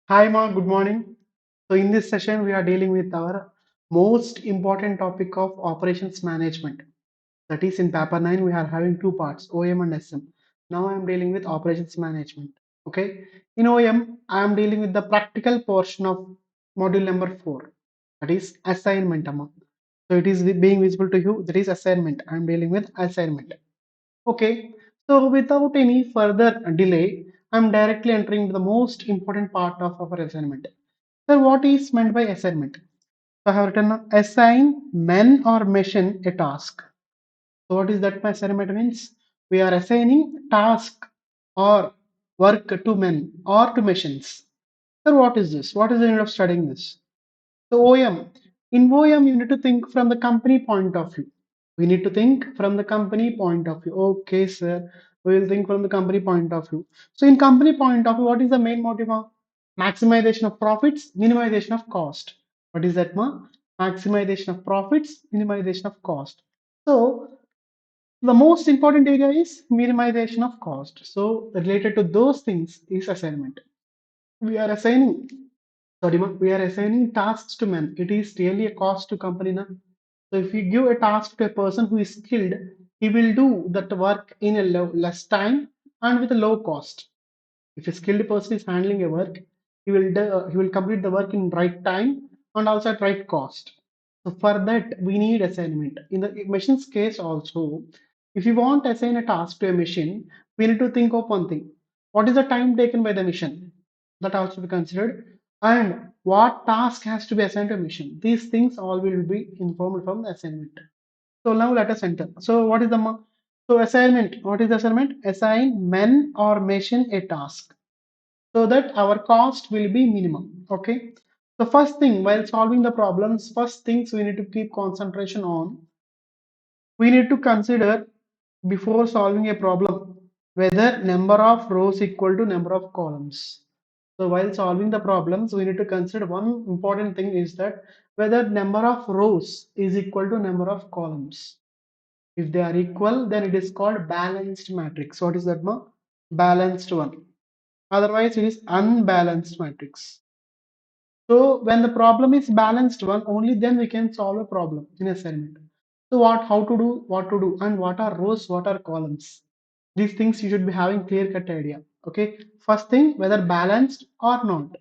Hi, Ma. Good morning. So, in this session, we are dealing with our most important topic of operations management. That is, in paper 9, we are having two parts, OM and SM. Now, I am dealing with operations management. Okay. In OM, I am dealing with the practical portion of module number 4. That is assignment. Amma. So, it is being visible to you. That is assignment. I am dealing with assignment. Okay, so without any further delay, I'm directly entering the most important part of our assignment. So, what is meant by assignment? So, I have written assign men or machine a task. So, what is that my assignment means? We are assigning task or work to men or to machines. So, what is this? What is the need of studying this? So OM, in OM, you need to think from the company point of view. We need to think from the company point of view. Okay, sir. We will think from the company point of view. So in company point of view, what is the main motive? Maximization of profits, minimization of cost. What is that, ma? Maximization of profits, minimization of cost. So the most important area is minimization of cost. So related to those things is assignment. We are assigning Sorry, ma'am, we are assigning tasks to men. It is really a cost to company now. So if you give a task to a person who is skilled, he will do that work in a less time and with a low cost. If a skilled person is handling a work, he will complete the work in right time and also at right cost. So for that, we need assignment. In the machine's case also, if you want to assign a task to a machine, we need to think of one thing. What is the time taken by the machine? That also be considered. And what task has to be assigned to a machine? These things all will be informed from the assignment. So now let us enter. So what is the so assignment? What is the assignment? Assign men or machine a task so that our cost will be minimum. Okay. The first thing while solving the problems, first things we need to keep concentration on, we need to consider before solving a problem whether number of rows equal to number of columns. So while solving the problems, we need to consider one important thing is that whether number of rows is equal to number of columns. If they are equal, then it is called balanced matrix. What is that, ma? Balanced one. Otherwise, it is unbalanced matrix. So when the problem is balanced one, only then we can solve a problem in assignment. So how to do, what to do, and what are rows, what are columns. These things you should be having clear cut idea. Okay. First thing, whether balanced or not.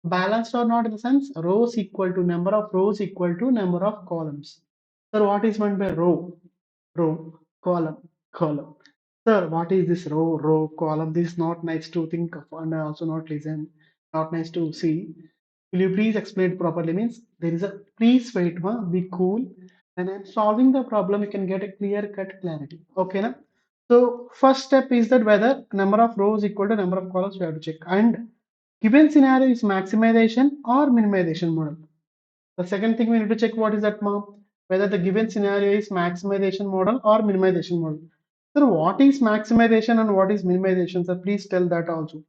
Balanced or not in the sense rows equal to number of rows equal to number of columns. So what is meant by row? Row, column. Sir, what is this row, column? This is not nice to think of and also not listen, not nice to see. Will you please explain it properly? Means there is a please wait, ma, be cool. And I'm solving the problem, you can get a clear cut clarity. Okay, na? So first step is that whether number of rows equal to number of columns we have to check. And given scenario is maximization or minimization model. The second thing we need to check what is that, ma? Whether the given scenario is maximization model or minimization model. So what is maximization and what is minimization? So please tell that also.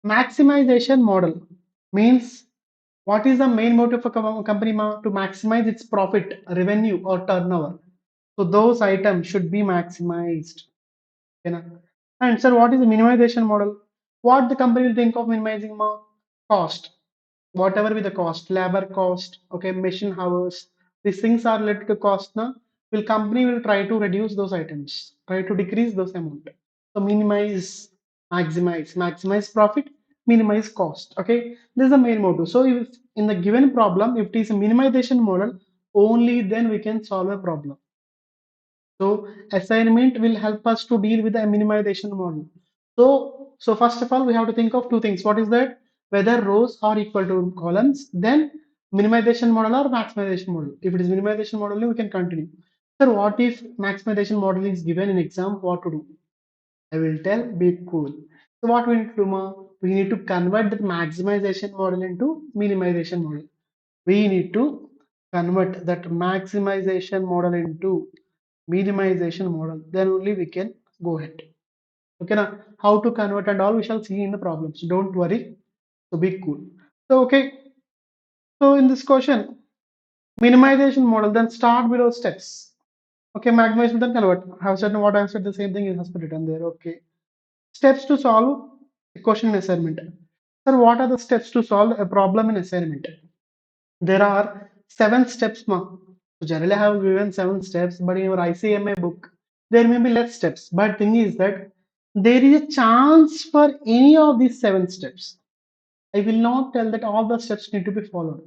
Maximization model means what is the main motive of a company to maximize its profit, revenue, or turnover? So those items should be maximized. You know. And sir, what is the minimization model? What the company will think of minimizing cost, whatever be the cost, labor cost, okay, machine hours, these things are related to cost. Now, will company will try to reduce those items, try to decrease those amount. So minimize, maximize profit, minimize cost. Okay, this is the main motto. So if in the given problem, if it is a minimization model, only then we can solve a problem. So assignment will help us to deal with the minimization model. So first of all, we have to think of two things. What is that? Whether rows are equal to columns, then minimization model or maximization model. If it is minimization model, we can continue. Sir, what if maximization model is given in exam? What to do? I will tell, be cool. So what we need to do, ma? We need to convert that maximization model into minimization model. We need to convert that maximization model into minimization model. Then only we can go ahead. Okay, now how to convert and all we shall see in the problems. Don't worry. So be cool. So okay. So in this question, minimization model, then start below steps. Okay, maximization then convert. I have said what I have said. The same thing is has been written there. Okay. Steps to solve a question in assignment. Sir, what are the steps to solve a problem in assignment? There are 7 steps, ma. So generally, I have given 7 steps, but in your ICMA book, there may be less steps. But thing is that there is a chance for any of these 7 steps. I will not tell that all the steps need to be followed.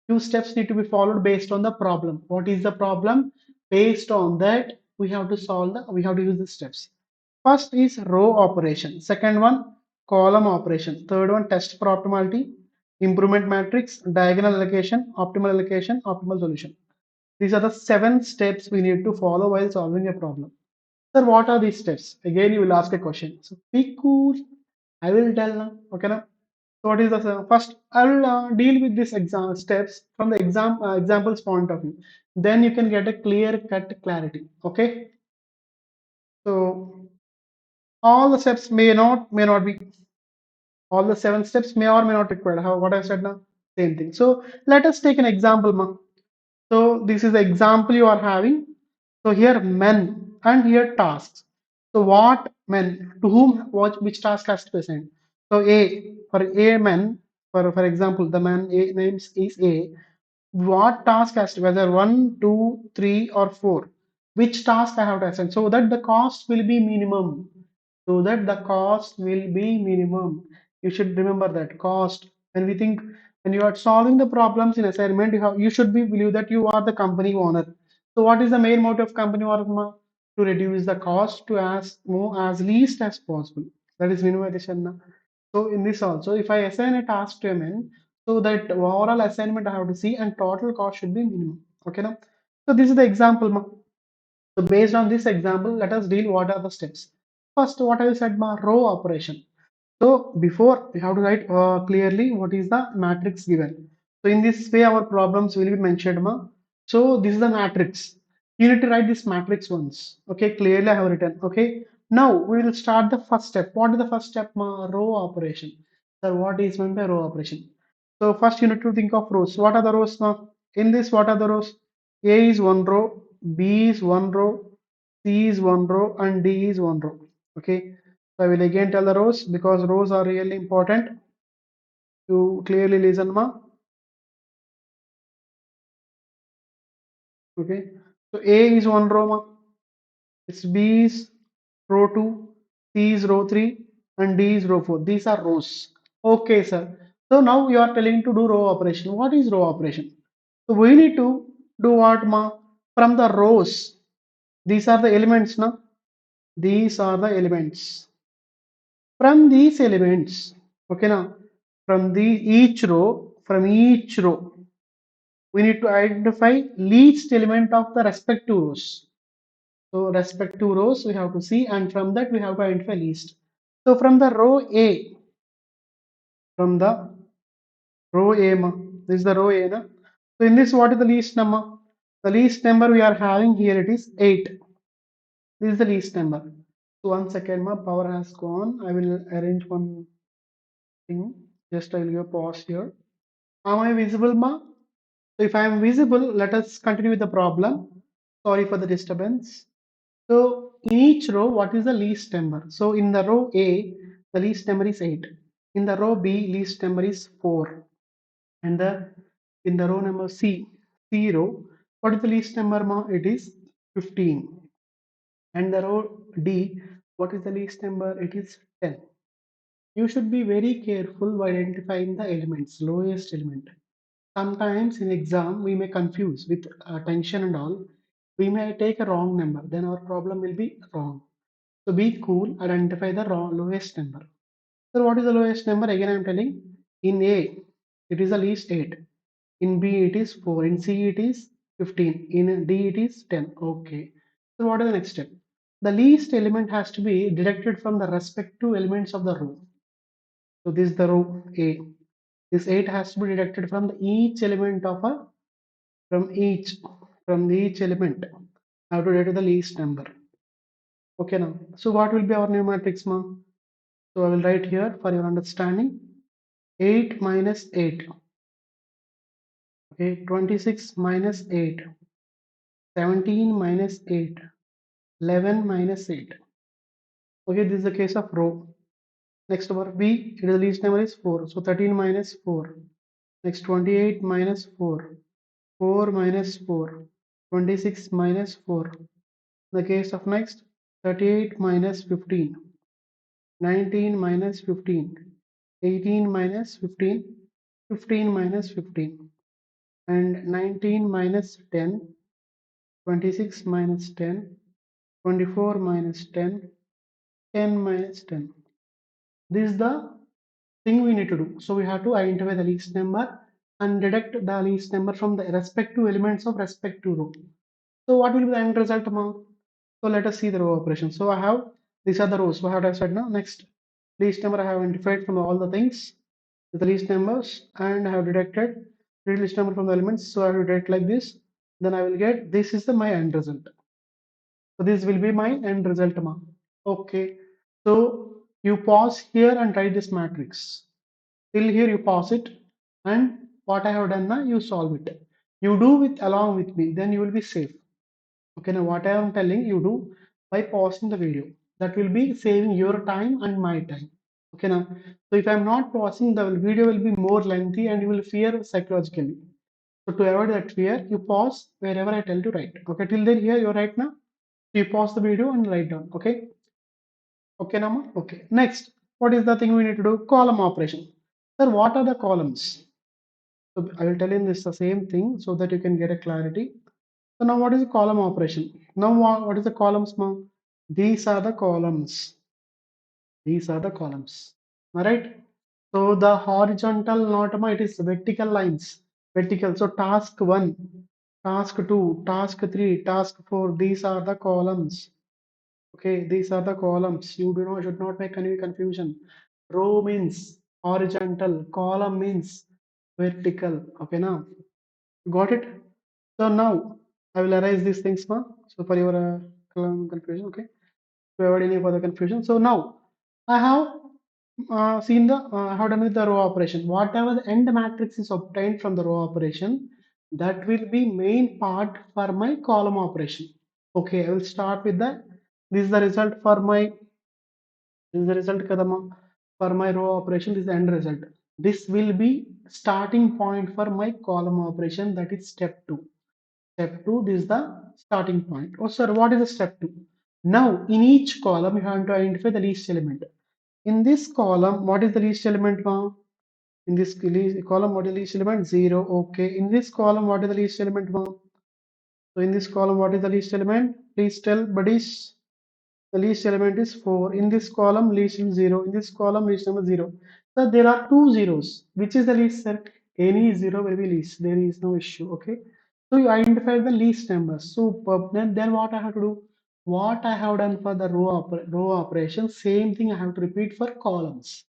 Few steps need to be followed based on the problem. What is the problem? Based on that, we have to use the steps. First is row operation. Second one, column operation. Third one, test for optimality, improvement matrix, diagonal allocation, optimal solution. These are the 7 steps we need to follow while solving a problem. Sir, what are these steps? Again, you will ask a question. So be cool. I will tell now. Okay now. So what is the first? I will deal with these exam steps from the examples point of view. Then you can get a clear cut clarity. Okay. So all the steps may not be all the 7 steps may or may not require. How what I said now? Same thing. So let us take an example, ma. So this is the example you are having. So here men and here tasks. So what men to whom what which task has to be assigned? So A for A men for example the man A names is A. What task has to whether one, two, three, or four? Which task I have to assign so that the cost will be minimum. So that the cost will be minimum. You should remember that cost. When we think when you are solving the problems in assignment, you should be believe that you are the company owner. So what is the main motive of company owner? To reduce the cost to as least as possible. That is minimization. So in this also, if I assign a task to a man, so that overall assignment I have to see and total cost should be minimum. Okay now. So this is the example. Ma. So based on this example, let us deal what are the steps. First, what I said, ma, row operation. So before we have to write clearly what is the matrix given. So in this way, our problems will be mentioned, ma. So this is the matrix. You need to write this matrix once. Okay, clearly I have written. Okay. Now we will start the first step. What is the first step, ma? Row operation. Sir, what is meant by row operation? So first you need to think of rows. What are the rows, ma? In this, what are the rows? A is one row, B is one row, C is one row, and D is one row. Okay. So I will again tell the rows because rows are really important. You clearly listen, ma. Okay. So A is one row, ma. It's B is row two, C is row three, and D is row four. These are rows. Okay, sir. So now you are telling to do row operation. What is row operation? So we need to do what, ma? From the rows. These are the elements, now. These are the elements. From these elements, okay, now from each row, we need to identify least element of the respective rows. So respective rows we have to see, and from that we have to identify least. So from the row A, from the row A, ma, this is the row A, na? So in this, what is the least number? The least number we are having here it is 8. This is the least number. So 1 second, ma, power has gone. I will arrange one thing. Just I will give a pause here. Am I visible, ma? So if I am visible, let us continue with the problem. Sorry for the disturbance. So in each row, what is the least number? So in the row A, the least number is 8. In the row B, least number is 4. And in the row number C row, what is the least number, ma? It is 15. And the row D, what is the least number? It is 10. You should be very careful while identifying the elements, lowest element. Sometimes in exam we may confuse with attention and all. We may take a wrong number, then our problem will be wrong. So be cool, identify the lowest number. So what is the lowest number? Again I am telling. In A, it is the least 8. In B, it is 4. In C, it is 15. In D, it is 10. Okay. So what is the next step? The least element has to be deducted from the respective elements of the row. So this is the row A. This 8 has to be deducted from each element of a from each element. I have to deduct the least number. Okay now. So what will be our new matrix, ma? So I will write here for your understanding. 8 minus 8. Okay, 26 minus 8. 17 minus 8. 11 minus 8. Okay, this is the case of row. Next number B, it is the least number is 4. So 13 minus 4. Next 28 minus 4. 4 minus 4. 26 minus 4. The case of next 38 minus 15. 19 minus 15. 18 minus 15. 15 minus 15. And 19 minus 10. 26 minus 10. 24 minus 10. 10 minus 10. This is the thing we need to do. So we have to identify the least number and deduct the least number from the respective elements of respective row. So what will be the end result, ma? So let us see the row operation. So I have, these are the rows. What have I said now? Next, least number I have identified from all the things, the least numbers, and I have deducted the least number from the elements. So I will deduct like this. Then I will get, this is the my end result. So this will be my end result, ma. Okay. So you pause here and write this matrix. Till here you pause it, and what I have done now, you solve it. You do it along with me, then you will be safe. Okay, now what I am telling you do by pausing the video. That will be saving your time and my time. Okay, now so if I am not pausing, the video will be more lengthy and you will fear psychologically. So to avoid that fear, you pause wherever I tell you to write. Okay, till then here you write now. So you pause the video and write down. Okay, okay, Nama. Okay. Next, what is the thing we need to do? Column operation. Sir, what are the columns? So I will tell you this the same thing so that you can get a clarity. So now what is the column operation? Now what is the columns now? These are the columns. These are the columns. Alright. So the horizontal not it is vertical lines. Vertical. So task 1, task 2, task 3, task 4. These are the columns. Okay, these are the columns. You do not should not make any confusion. Row means horizontal, column means vertical. Okay, now got it. So now I will erase these things now. So for your confusion, okay, to avoid any further confusion. So now I have seen the I have done with the row operation. Whatever the end matrix is obtained from the row operation, that will be main part for my column operation. Okay, I will start with that. This is the result for my this is the result kadama for my row operation. This is the end result. This will be starting point for my column operation. That is step 2. Step 2, this is the starting point. Oh, sir, what is the step 2? Now, in each column, you have to identify the least element. In this column, what is the least element now? In this column, what is the least element? 0. Okay. In this column, what is the least element now? So, in this column, what is the least element? Please tell, buddies. The least element is 4. In this column, least is 0. In this column, least number 0. So, there are two zeros. Which is the least set? Any zero will be least. There is no issue. Okay. So you identify the least number. So then what I have to do? What I have done for the row operation, same thing I have to repeat for columns.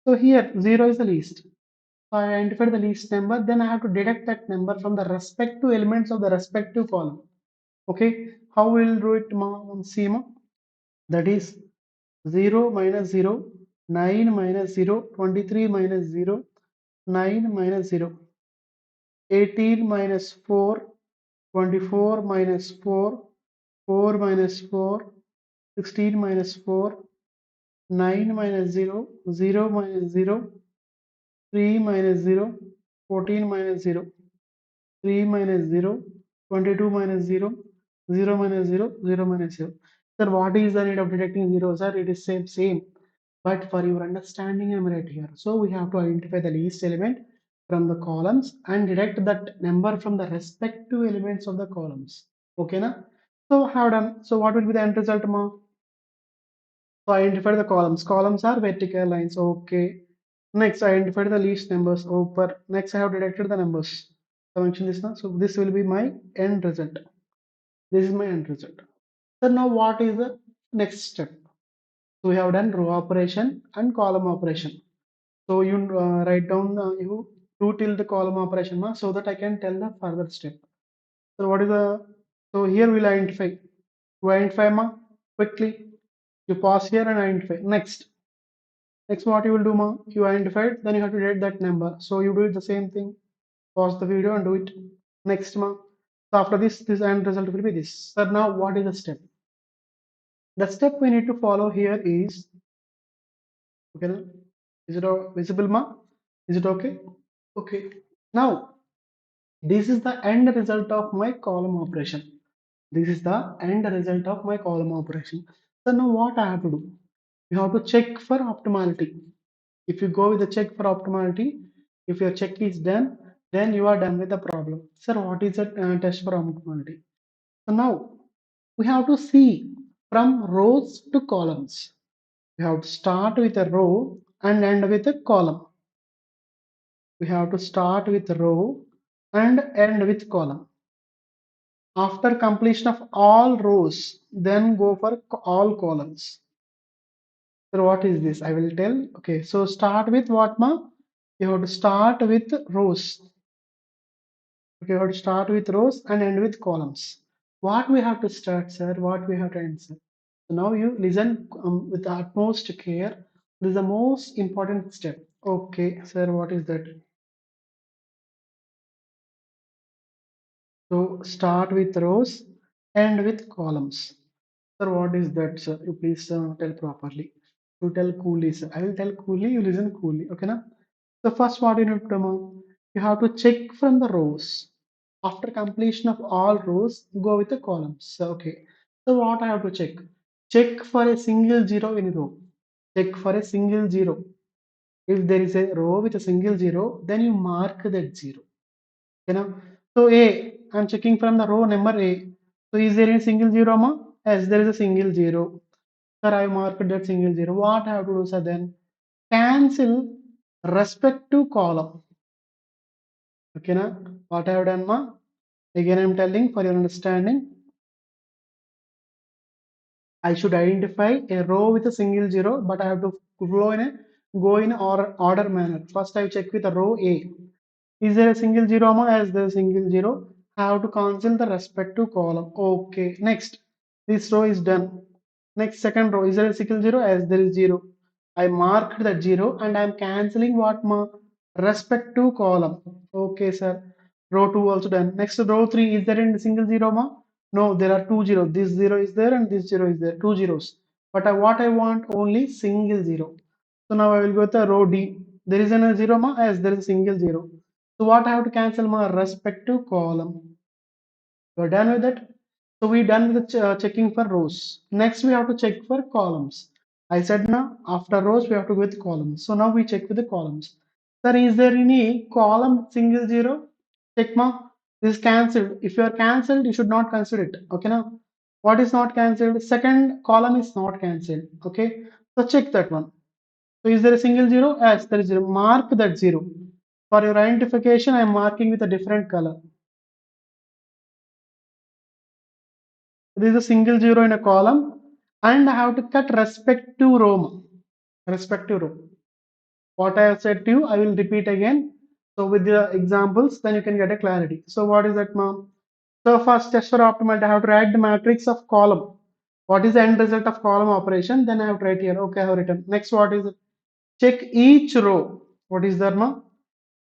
So here 0 is the least. So I identified the least number. Then I have to deduct that number from the respective elements of the respective column. Okay. How will do it, ma? See, ma? That is 0 minus 0, 9 minus 0, 23 minus 0, 9 minus 0, 18 minus 4, 24 minus 4, 4 minus 4, 16 minus 4, 9 minus 0, 0 minus 0, 3 minus 0, 14 minus 0, 3 minus 0, 22 minus 0, 0 minus 0, 0 minus 0. Sir, what is the need of detecting 0? Sir, it is same. But for your understanding, I'm right here. So we have to identify the least element from the columns and deduct that number from the respective elements of the columns. Okay, na? So have done. So what will be the end result, ma? So identify the columns. Columns are vertical lines. Okay. Next, identify the least numbers. Over. Next, I have deducted the numbers. So mention this now. So this will be my end result. This is my end result. So now what is the next step? So we have done row operation and column operation. So you write down you do till the column operation ma, so that I can tell the further step. So what is the so here we'll identify. You identify ma quickly. You pause here and identify. Next what you will do ma, you identified, then you have to write that number. So you do it the same thing. Pause the video and do it. Next ma. So after this end result will be this. So now what is the step? The step we need to follow here is Okay, now? Is it all visible, ma? Is it okay? Okay. Now, this is the end result of my column operation. This is the end result of my column operation. So now what I have to do? You have to check for optimality. If you go with the check for optimality, if your check is done, then you are done with the problem. Sir, what is a test for optimality? So now we have to see from rows to columns. We have to start with a row and end with a column. We have to start with row and end with column. After completion of all rows, then go for all columns. So what is this? I will tell. Okay, so start with what, ma? You have to start with rows. Okay, you have to start with rows and end with columns. What we have to start, sir? What we have to end, sir? So now you listen with the utmost care. This is the most important step. Okay, sir, what is that? So start with rows, end with columns. Sir, what is that, sir? You please tell properly. You tell coolly, sir. I will tell coolly, you listen coolly. Okay, na? So first what you need to do, you have to check from the rows. After completion of all rows, go with the columns. So, okay. So what I have to check? Check for a single zero in a row. Check for a single zero. If there is a row with a single zero, then you mark that zero. You know. So A, I'm checking from the row number A. So is there any single zero, ma? Yes, there is a single zero. Sir, I marked that single zero. What I have to do, sir, then? Cancel respective column. Okay, na? What I have done, ma? Again, I'm telling for your understanding. I should identify a row with a single zero, but I have to go in order manner. First, I check with a row A. Is there a single zero, ma? As there is a single zero, I have to cancel the respective column. Okay. Next, this row is done. Next, second row, is there a single zero? As there is zero. I marked that zero and I am cancelling what, ma? Respective column. Okay, sir. Row 2 also done. Next, row 3, is there any single zero, ma? No, there are two zeros. This zero is there and this zero is there. Two zeros. But what I want only single zero. So now I will go to row D. There is a zero, ma? As there is a single zero. So what I have to cancel, my respective column. We're done with it. So we done with the checking for rows. Next we have to check for columns. I said now after rows we have to go with columns. So now we check with the columns. Sir, is there any column single zero? Check mark. This is cancelled. If you are cancelled, you should not consider it. Okay now. What is not cancelled? Second column is not cancelled. Okay. So check that one. So is there a single zero? Yes, there is zero. Mark that zero. For your identification, I am marking with a different color. There is a single zero in a column, and I have to cut respective row. Respective row. What I have said to you, I will repeat again. So with the examples, then you can get a clarity. So what is that, ma'am? So first, test for optimal, I have to write the matrix of column. What is the end result of column operation? Then I have to write here. Okay, I have written. Next, what is it? Check each row. What is that, ma'am?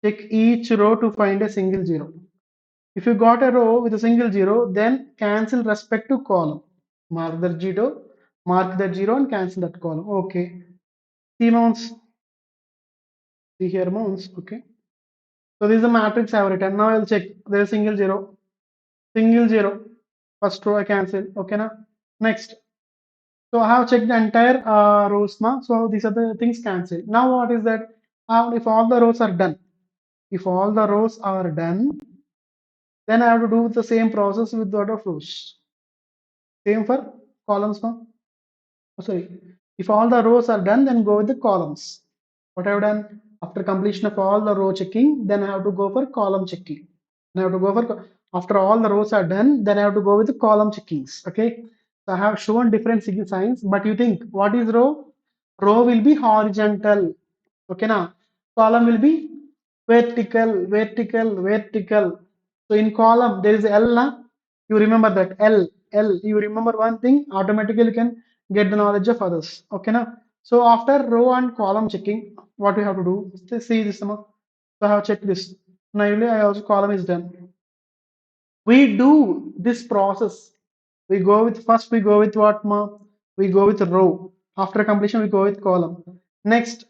Check each row to find a single zero. If you got a row with a single zero, then cancel respective column. Mark that zero and cancel that column. Okay. See mounts. See here mounts. Okay. So this is the matrix I have written. Now I'll check. There is single zero. Single zero. First row I cancel. Okay now. Next. So I have checked the entire rows now. So these are the things cancelled. Now what is that? If all the rows are done. If all the rows are done, then I have to do the same process with the other rows. Same for columns now. Oh, sorry. If all the rows are done, then go with the columns. What I have done after completion of all the row checking, then I have to go for column checking. Then I have to go for after all the rows are done, then I have to go with the column checkings. Okay. So I have shown different signs, but you think what is row? Row will be horizontal. Okay now. Column will be vertical, vertical, vertical. So in column there is L na? You remember that L, L. You remember one thing, automatically you can get the knowledge of others. Okay now. So after row and column checking, what we have to do? See this now. So I have checked this. Now I also column is done. We do this process. We go with first we go with what ma? We go with row. After completion, we go with column. Next,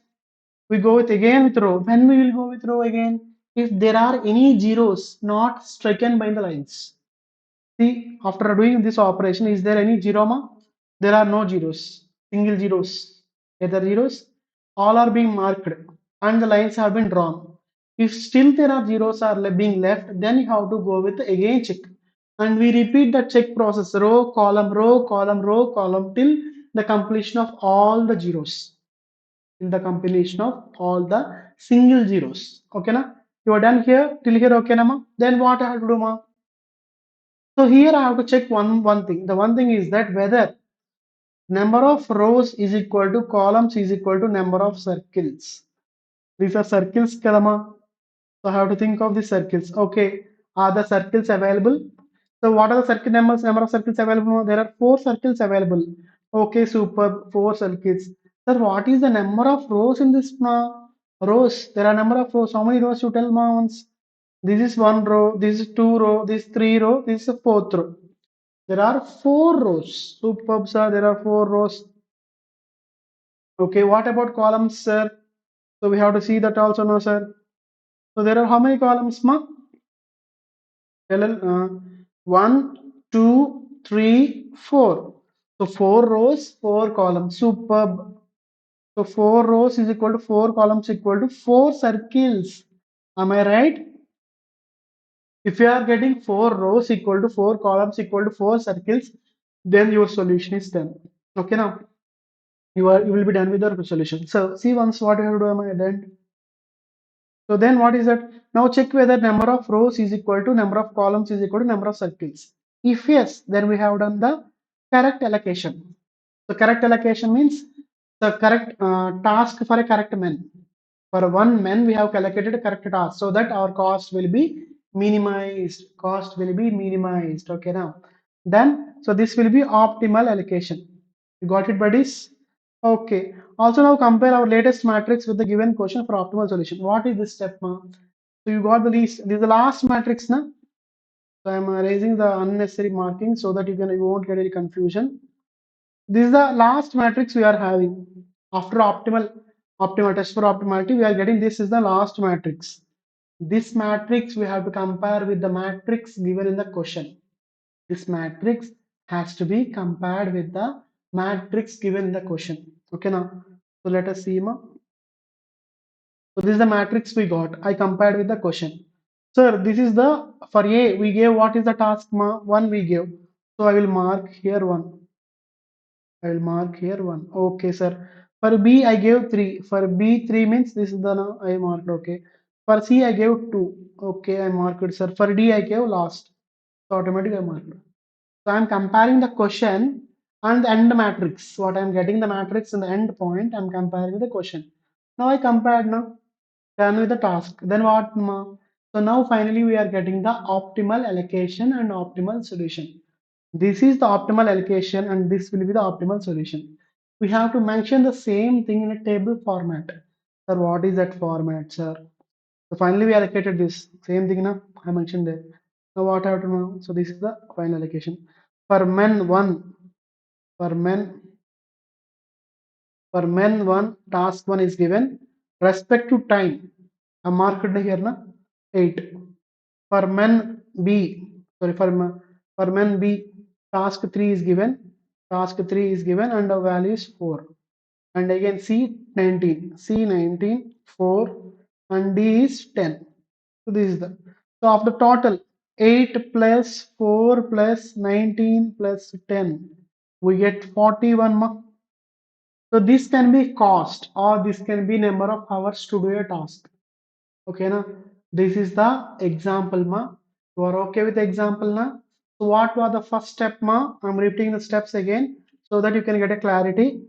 we go with again with row. When we will go with row again, if there are any zeros not stricken by the lines. See, after doing this operation, is there any zero ma? There are no zeros, single zeros. Either zeros, all are being marked and the lines have been drawn. If still there are zeros are being left, then you have to go with again check. And we repeat the check process row, column till the completion of all the zeros. Till the completion of all the single zeros. Okay, na? You are done here till here, okay, na, ma? Then what I have to do, ma? So here I have to check one thing. The one thing is that whether number of rows is equal to columns is equal to number of circles. These are circles, Kalama. So I have to think of the circles. Okay, are the circles available? So what are the circle numbers? Number of circles available? There are four circles available. Okay, super. Four circles. Sir, what is the number of rows in this rows? There are number of rows. How many rows you tell ma once? This is one row. This is two row. This is three row. This is a fourth row. There are four rows. Superb, sir. There are four rows. Okay, what about columns, sir? So we have to see that also now, sir. So there are how many columns, ma? One, two, three, four. So four rows, four columns. Superb. So four rows is equal to four columns equal to four circles. Am I right? If you are getting four rows equal to four columns equal to four circles, then your solution is done. Okay, now you will be done with the solution. So see once what you have to do. Am I done? So then what is that? Now check whether number of rows is equal to number of columns is equal to number of circles. If yes, then we have done the correct allocation. The correct allocation means the correct task for a correct man. For one man, we have allocated a correct task so that our cost will be minimized. Cost will be minimized. Okay, now done. So this will be optimal allocation. You got it, buddies? Okay. Also now compare our latest matrix with the given question for optimal solution. What is this step, ma? So you got the least. This is the last matrix, na? So I'm erasing the unnecessary marking so that you won't get any confusion. This is the last matrix we are having. After optimal test for optimality, we are getting this is the last matrix. This matrix we have to compare with the matrix given in the question. This matrix has to be compared with the matrix given in the question. Okay, now. So let us see, ma. So this is the matrix we got. I compared with the question. Sir, this is the for A we gave what is the task, ma? One we gave. So I will mark here one. I will mark here one. Okay, sir. For B, I gave three. For B, three means this is the no, I marked. Okay. For C, I gave two. Okay, I marked it, sir. For D, I gave last. So automatically I marked. So I'm comparing the question and the end matrix. What I'm getting the matrix and the end point, I'm comparing with the question. Now I compared now, done with the task. Then what? Ma? So now finally we are getting the optimal allocation and optimal solution. This is the optimal allocation and this will be the optimal solution. We have to mention the same thing in a table format. Sir, what is that format, sir? So finally we allocated this. Same thing now, I mentioned there. Now what I have to know? So this is the final allocation. For men 1, for men, for men 1, task 1 is given. Respect to time. I marked here na 8. For men B, sorry, for men B, task 3 is given. Task 3 is given and the value is 4. And again C 19. C 19, 4 and D is 10. So this is the so of the total 8 plus 4 plus 19 plus 10. We get 41 mark. So this can be cost or this can be number of hours to do a task. Okay, na? This is the example, ma. You are okay with the example, na? So what was the first step, ma? I'm repeating the steps again so that you can get a clarity.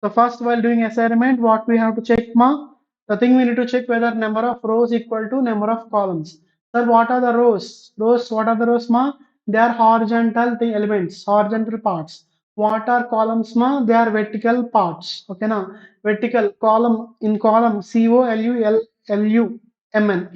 So first, while doing assignment, what we have to check, ma? The thing we need to check whether number of rows equal to number of columns. Sir, what are the rows? What are the rows, ma? They are horizontal thing elements, horizontal parts. What are columns, ma? They are vertical parts. Okay, now vertical column in column COLUMN.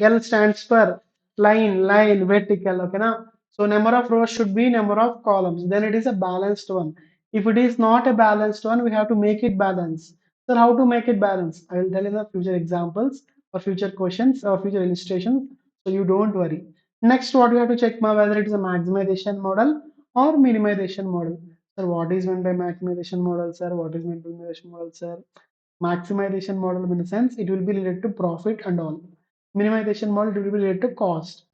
L stands for line, vertical. Okay, now so number of rows should be number of columns. Then it is a balanced one. If it is not a balanced one, we have to make it balanced. So how to make it balanced? I will tell in the future examples or future questions or future illustrations. So you don't worry. Next, what we have to check whether it is a maximization model or minimization model. Sir, what is meant by maximization model, sir? What is meant by minimization model, sir? Maximization model in the sense it will be related to profit and all. Minimization model it will be related to cost.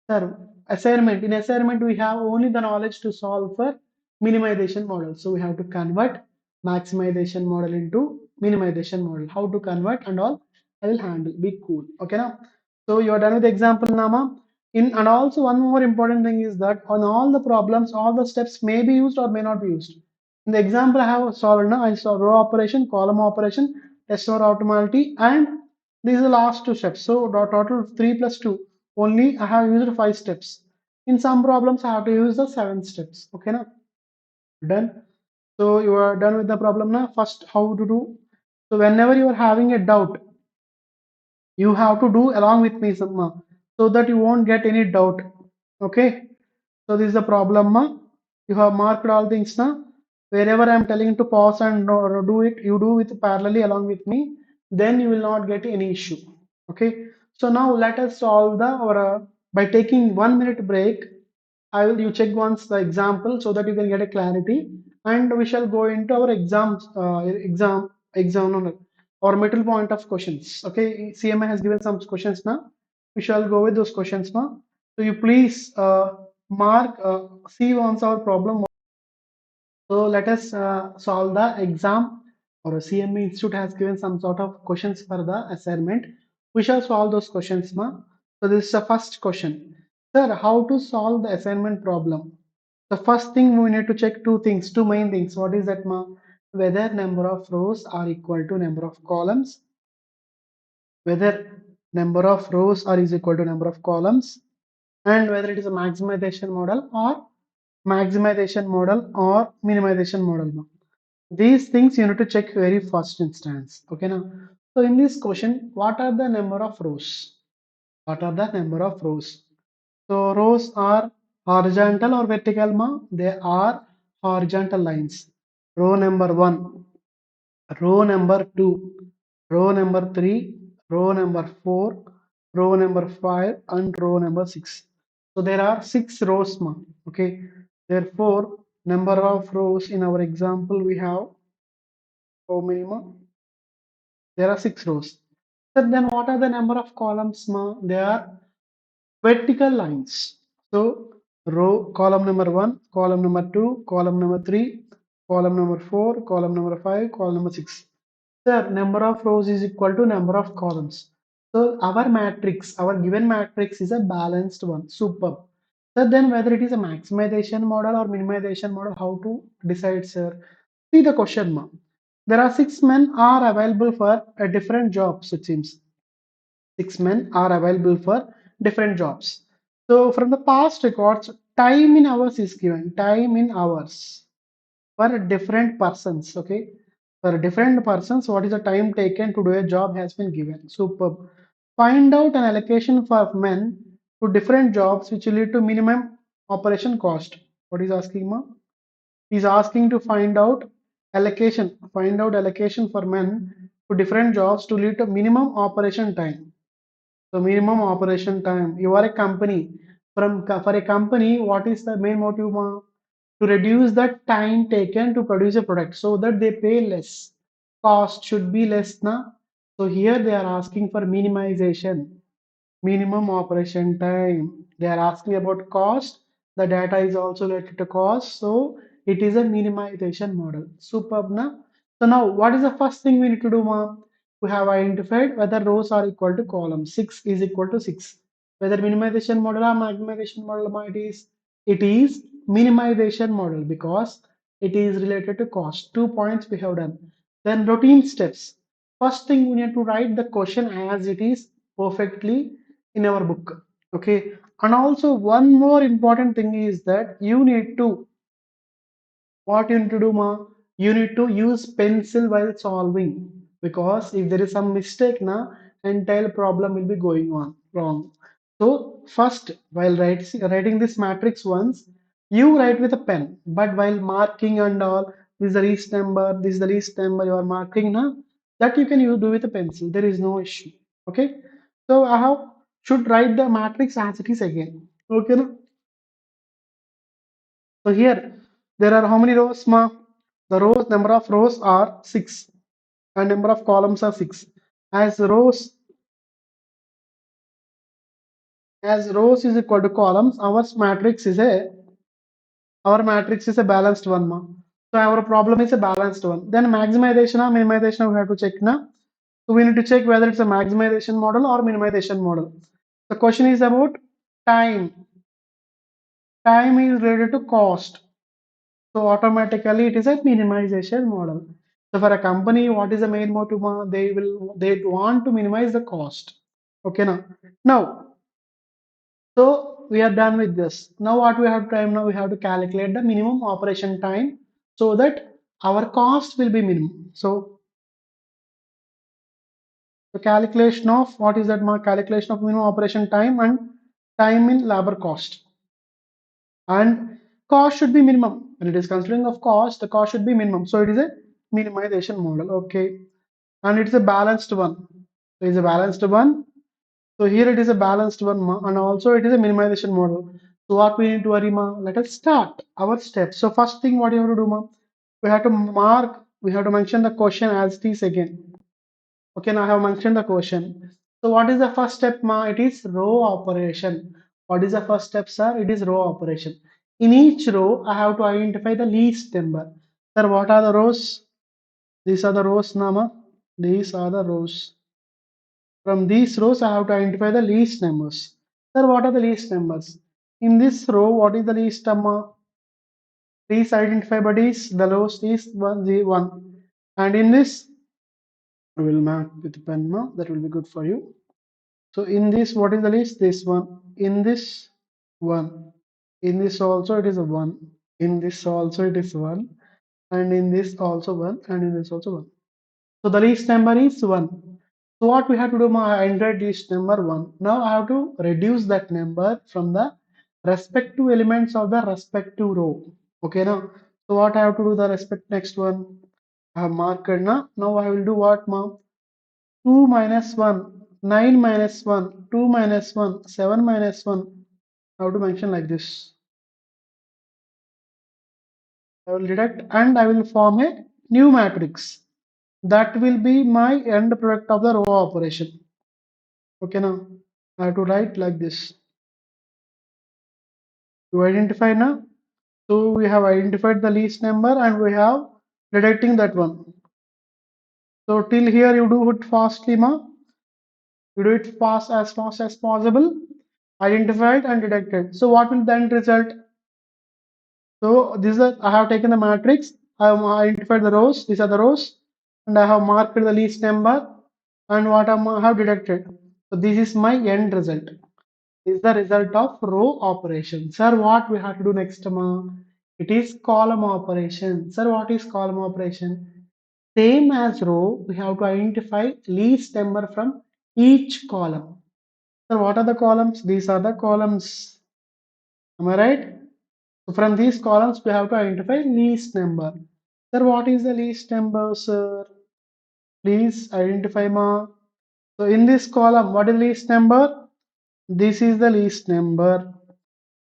Sir, assignment. In assignment, we have only the knowledge to solve for minimization model. So we have to convert maximization model into minimization model. How to convert and all, I will handle. Be cool. Okay now. So you are done with the example, Nama. In and also one more important thing is that on all the problems, all the steps may be used or may not be used. In the example I have solved now, I saw row operation, column operation, test or optimality, and these are the last two steps. So the total 3 plus 2. Only I have used 5 steps. In some problems, I have to use the 7 steps. Okay, now done. So you are done with the problem now. First, how to do? So whenever you are having a doubt, you have to do along with me, Samma, so that you won't get any doubt. Okay. So this is the problem. You have marked all things now. Wherever I am telling to pause and do it, you do it parallelly along with me. Then you will not get any issue. Okay. So now let us solve the or by taking 1 minute break. I will you check once the example so that you can get a clarity, and we shall go into our exam no, no, or middle point of questions. Okay, CMA has given some questions now. We shall go with those questions now. So you please mark see once our problem. So let us solve the exam or a CME Institute has given some sort of questions for the assignment. We shall solve those questions, ma. So this is the first question. Sir, how to solve the assignment problem? The first thing we need to check two things, two main things. What is that, ma? Whether number of rows are equal to number of columns, whether number of rows are is equal to number of columns, and whether it is a maximization model or minimization model, ma. These things you need to check very first instance. Okay now. So in this question, what are the number of rows? What are the number of rows? So rows are horizontal or vertical, ma? They are horizontal lines. Row number one, row number two, row number three, row number four, row number five, and row number six. So there are 6 rows, ma. Okay. Therefore, number of rows in our example we have how many, ma? There are 6 rows. So then what are the number of columns, ma? They are vertical lines. So row column number one, column number two, column number three, column number four, column number five, column number six. Sir, number of rows is equal to number of columns. So our matrix, our given matrix is a balanced one. Superb. So then whether it is a maximization model or minimization model, how to decide, sir? See the question mark. There are 6 men are available for a different jobs, it seems. 6 men are available for different jobs. So from the past records, time in hours is given. Time in hours for different persons. Okay. For different persons, what is the time taken to do a job has been given. Superb. Find out an allocation for men to different jobs which will lead to minimum operation cost. What is asking, ma? He's asking to find out allocation for men to different jobs to lead to minimum operation time. So minimum operation time. You are a company. For a company, what is the main motive, ma? To reduce the time taken to produce a product so that they pay less. Cost should be less, na? So here they are asking for minimization, minimum operation time. They are asking about cost. The data is also related to cost. So it is a minimization model. Superb, na? So now what is the first thing we need to do, ma? We have identified whether rows are equal to columns. 6 is equal to 6. Whether minimization model or maximization model, ma, it is minimization model because it is related to cost. 2 points we have done. Then routine steps. First thing we need to write the question as it is perfectly in our book. Okay. And also one more important thing is that you need to what you need to do, ma? You need to use pencil while solving because if there is some mistake, na, entire problem will be going on wrong. So first, while writing this matrix once, you write with a pen, but while marking and all, this is the least number, this is the least number you are marking now. That you can do with a pencil. There is no issue. Okay. So I have should write the matrix as it is again. Okay. Na? So here there are how many rows, ma? The rows number of rows are six, and number of columns are six. As rows as rows is equal to columns, our matrix is a balanced one, ma. So our problem is a balanced one. Then maximization or minimization we have to check now. So we need to check whether it's a maximization model or minimization model. The question is about time. Time is related to cost. So automatically it is a minimization model. So for a company, what is the main motive? They want to minimize the cost. Okay now. Now, so we are done with this. Now what we have time now we have to calculate the minimum operation time so that our cost will be minimum. So the calculation of what is that mark calculation of minimum operation time and time in labor cost. And cost should be minimum. When it is considering of cost, the cost should be minimum. So it is a minimization model. Okay. And it's a balanced one. So it's a balanced one. So here it is a balanced one and also it is a minimization model. So what we need to worry ma? Let us start our steps. So first thing what you have to do ma? We have to mention the question as it is again. Okay, now I have mentioned the question. So what is the first step, ma? It is row operation. What is the first step, sir? It is row operation. In each row, I have to identify the least number. Sir, what are the rows? These are the rows, Nama. These are the rows. From these rows, I have to identify the least numbers. Sir, what are the least numbers? In this row, what is the least number? Please identify, buddies. The lowest is 1. And in this, we will mark with pen, ma. That will be good for you. So in this, what is the list? This one. In this, one. In this also it is a one. In this also it is one. And in this also one. And in this also one. So the least number is one. So what we have to do, I entered list number one. Now I have to reduce that number from the respective elements of the respective row. Okay now. So what I have to do the respect next one. I have marked now. Now I will do what, ma? 2 minus 1, 9 minus 1, 2 minus 1, 7 minus 1. I have to mention like this. I will deduct and I will form a new matrix. That will be my end product of the row operation. Okay, now I have to write like this. To identify now. So we have identified the least number and we have deducting that one. So till here you do it fastly, ma. You do it fast as possible. Identified and deducted. So what will then result? So this is I have taken the matrix. I have identified the rows. These are the rows, and I have marked the least number, and what I have deducted. So this is my end result. This is the result of row operation. Sir, what we have to do next, ma? It is column operation. Sir, what is column operation? Same as row, we have to identify least number from each column. Sir, what are the columns? These are the columns. Am I right? So from these columns, we have to identify least number. Sir, what is the least number, sir? Please identify ma. So in this column, what is least number? This is the least number.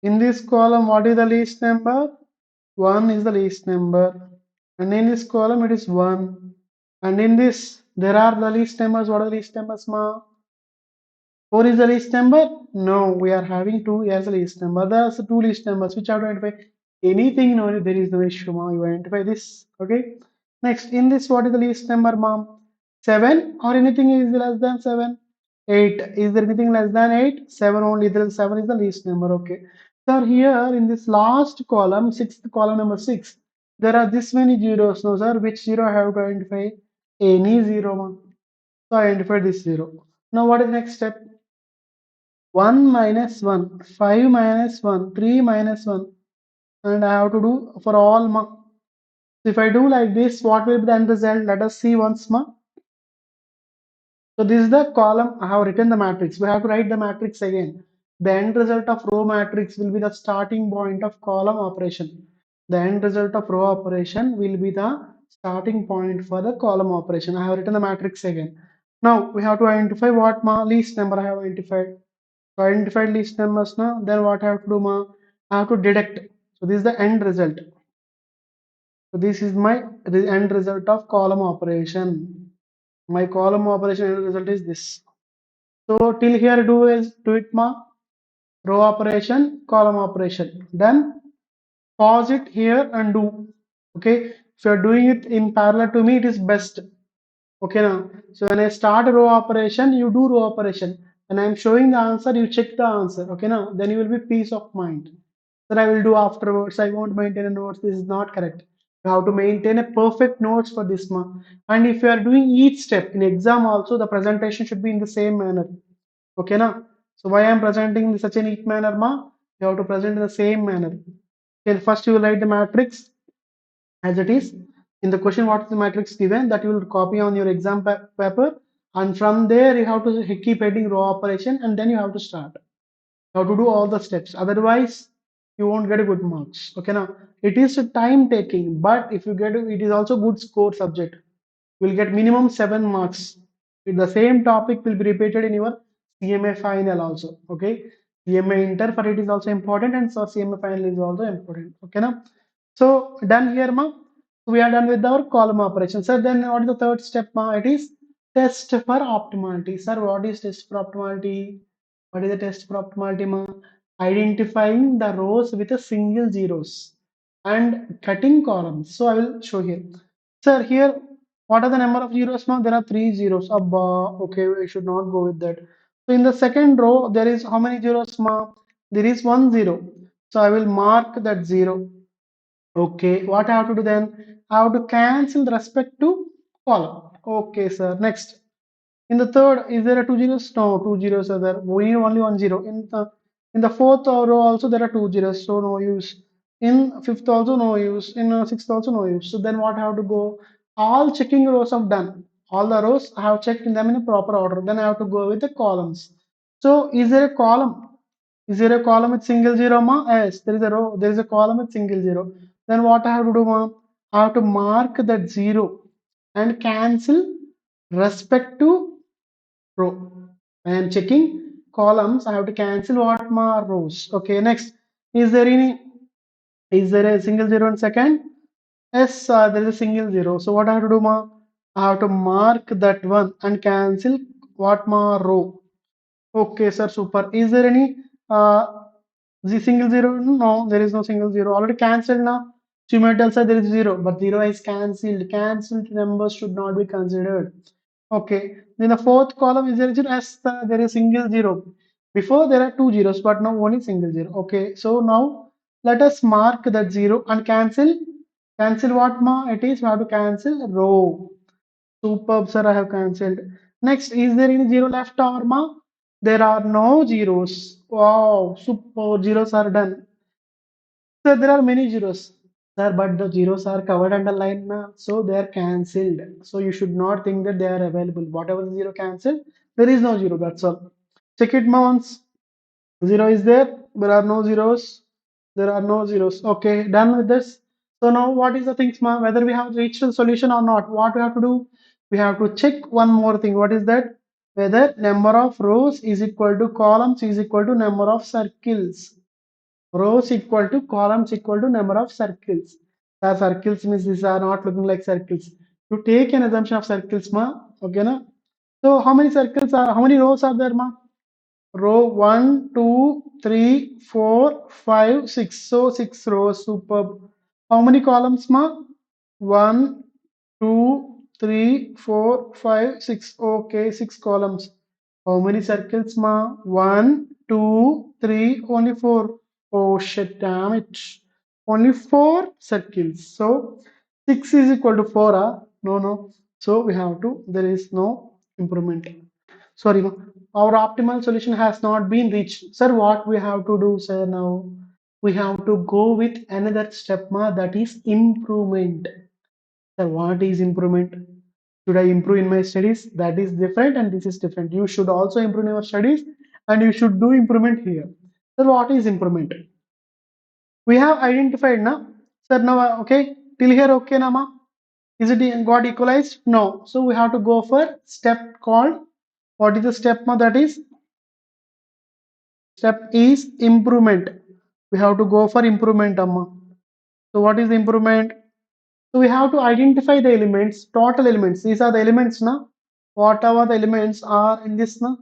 In this column, what is the least number? 1 is the least number. And in this column, it is 1. And in this, there are the least numbers. What are the least numbers, ma? 4 is the least number? No, we are having 2 as the least number. There's the two least numbers which have to identify anything. No, there is no issue, ma. You identify this. Okay. Next, in this, what is the least number, mom? 7 or anything is less than 7? 8. Is there anything less than 8? 7 only. There is 7 is the least number. Okay. So here in this last column, sixth column number 6, there are this many zeros. No, sir. Which zero I have to identify? Any zero, mom. So I identified this zero. Now what is the next step? 1 minus 1, 5 minus 1, 3 minus 1, and I have to do for all ma. So if I do like this, what will be the end result? Let us see once ma. So this is the column. I have written the matrix. We have to write the matrix again. The end result of row matrix will be the starting point of column operation. The end result of row operation will be the starting point for the column operation. I have written the matrix again. Now we have to identify what ma least number I have identified. So identified least numbers now. Then what I have to do ma? I have to deduct. So this is the end result. So this is my end result of column operation. My column operation end result is this. So till here do it ma row operation, column operation. Then pause it here and do. Okay. If you are doing it in parallel to me, it is best. Okay now. So when I start a row operation, you do row operation. When I am showing the answer, you check the answer. Okay now. Then you will be peace of mind. That I will do afterwards. I won't maintain a notes. This is not correct. You have to maintain a perfect notes for this month. And if you are doing each step in exam also, the presentation should be in the same manner. Okay now. So why I am presenting in such a neat manner, ma? You have to present in the same manner. Okay, first you will write the matrix as it is. In the question, what is the matrix given that you will copy on your exam paper, and from there you have to keep heading row operation, and then you have to start. You have to do all the steps. Otherwise, you won't get a good marks. Okay, now it is time taking, but if you get it is also good score subject. You will get minimum 7 marks. The same topic will be repeated in your CMA final also. Okay, CMA inter for it is also important, and so CMA final is also important. Okay, now. So done here, ma. We are done with our column operation. Sir, then what is the third step, ma? It is test for optimality. Sir, what is test for optimality? What is the test for optimality, ma? Identifying the rows with a single zeros and cutting columns. So I will show here. Sir, here, what are the number of zeros, ma? There are three zeros. Abba, okay, we should not go with that. So in the second row, there is how many zeros, ma? There is one zero. So I will mark that zero. Okay, what I have to do then? I have to cancel the respect to column. Okay, sir. Next, in the third, is there a two zeros? No, two zeros are there. We need only one zero. In the fourth row also there are two zeros, so no use. In fifth also no use. In sixth also no use. So then what I have to go? All checking rows I've done. All the rows I have checked them in a proper order. Then I have to go with the columns. So is there a column? Is there a column with single zero, ma? Yes, there is a row. There is a column with single zero. Then what I have to do, ma? I have to mark that zero and cancel respect to row. I am checking columns. I have to cancel what ma rows. Okay, next. Is there any is there a single zero in second? Yes, there is a single zero. So what I have to do, ma? I have to mark that one and cancel what ma row. Okay, sir, super. Is there any the single zero? No, there is no single zero. Already cancelled now. So you might tell sir there is zero, but zero is cancelled. Cancelled numbers should not be considered. Okay. Then the fourth column is there zero? Yes, there is single zero. Before there are two zeros, but now only single zero. Okay. So now let us mark that zero and cancel. Cancel what ma? It is we have to cancel row. Superb, sir. I have cancelled. Next, is there any zero left, Arma? There are no zeros. Wow, super. Zeros are done. Sir, there are many zeros. Sir, but the zeros are covered under line now, so they are cancelled. So you should not think that they are available. Whatever the zero cancelled, there is no zero. That's all. Check it once. Zero is there. There are no zeros. There are no zeros. Okay, done with this. So now what is the things, ma? Whether we have reached a solution or not? What we have to do? We have to check one more thing. What is that? Whether number of rows is equal to columns is equal to number of circles. Rows equal to columns equal to number of circles. The circles means these are not looking like circles. You take an assumption of circles, ma. Okay, na? So how many rows are there, ma? Row one, 2, 3, 4, 5, 6. So 6 rows. Superb. How many columns, ma? One, 2, 3, 4, 5, 6. Okay, 6 columns. How many circles, ma? One, 2, 3, only 4. Oh shit, damn it. Only 4 circles. So 6 is equal to 4. No, no. So we have to, there is no improvement. Sorry, our optimal solution has not been reached. Sir, what we have to do, sir, now? We have to go with another step, ma, that is improvement. Sir, what is improvement? Should I improve in my studies? That is different and this is different. You should also improve in your studies and you should do improvement here. Sir, what is improvement? We have identified now. Sir, now, okay, till here, okay, Nama? Is it got equalized? No. So we have to go for step called, what is the step, ma? That is, step is improvement. We have to go for improvement, Amma. So what is the improvement? So we have to identify the elements, total elements. These are the elements, na? Whatever the elements are in this, na?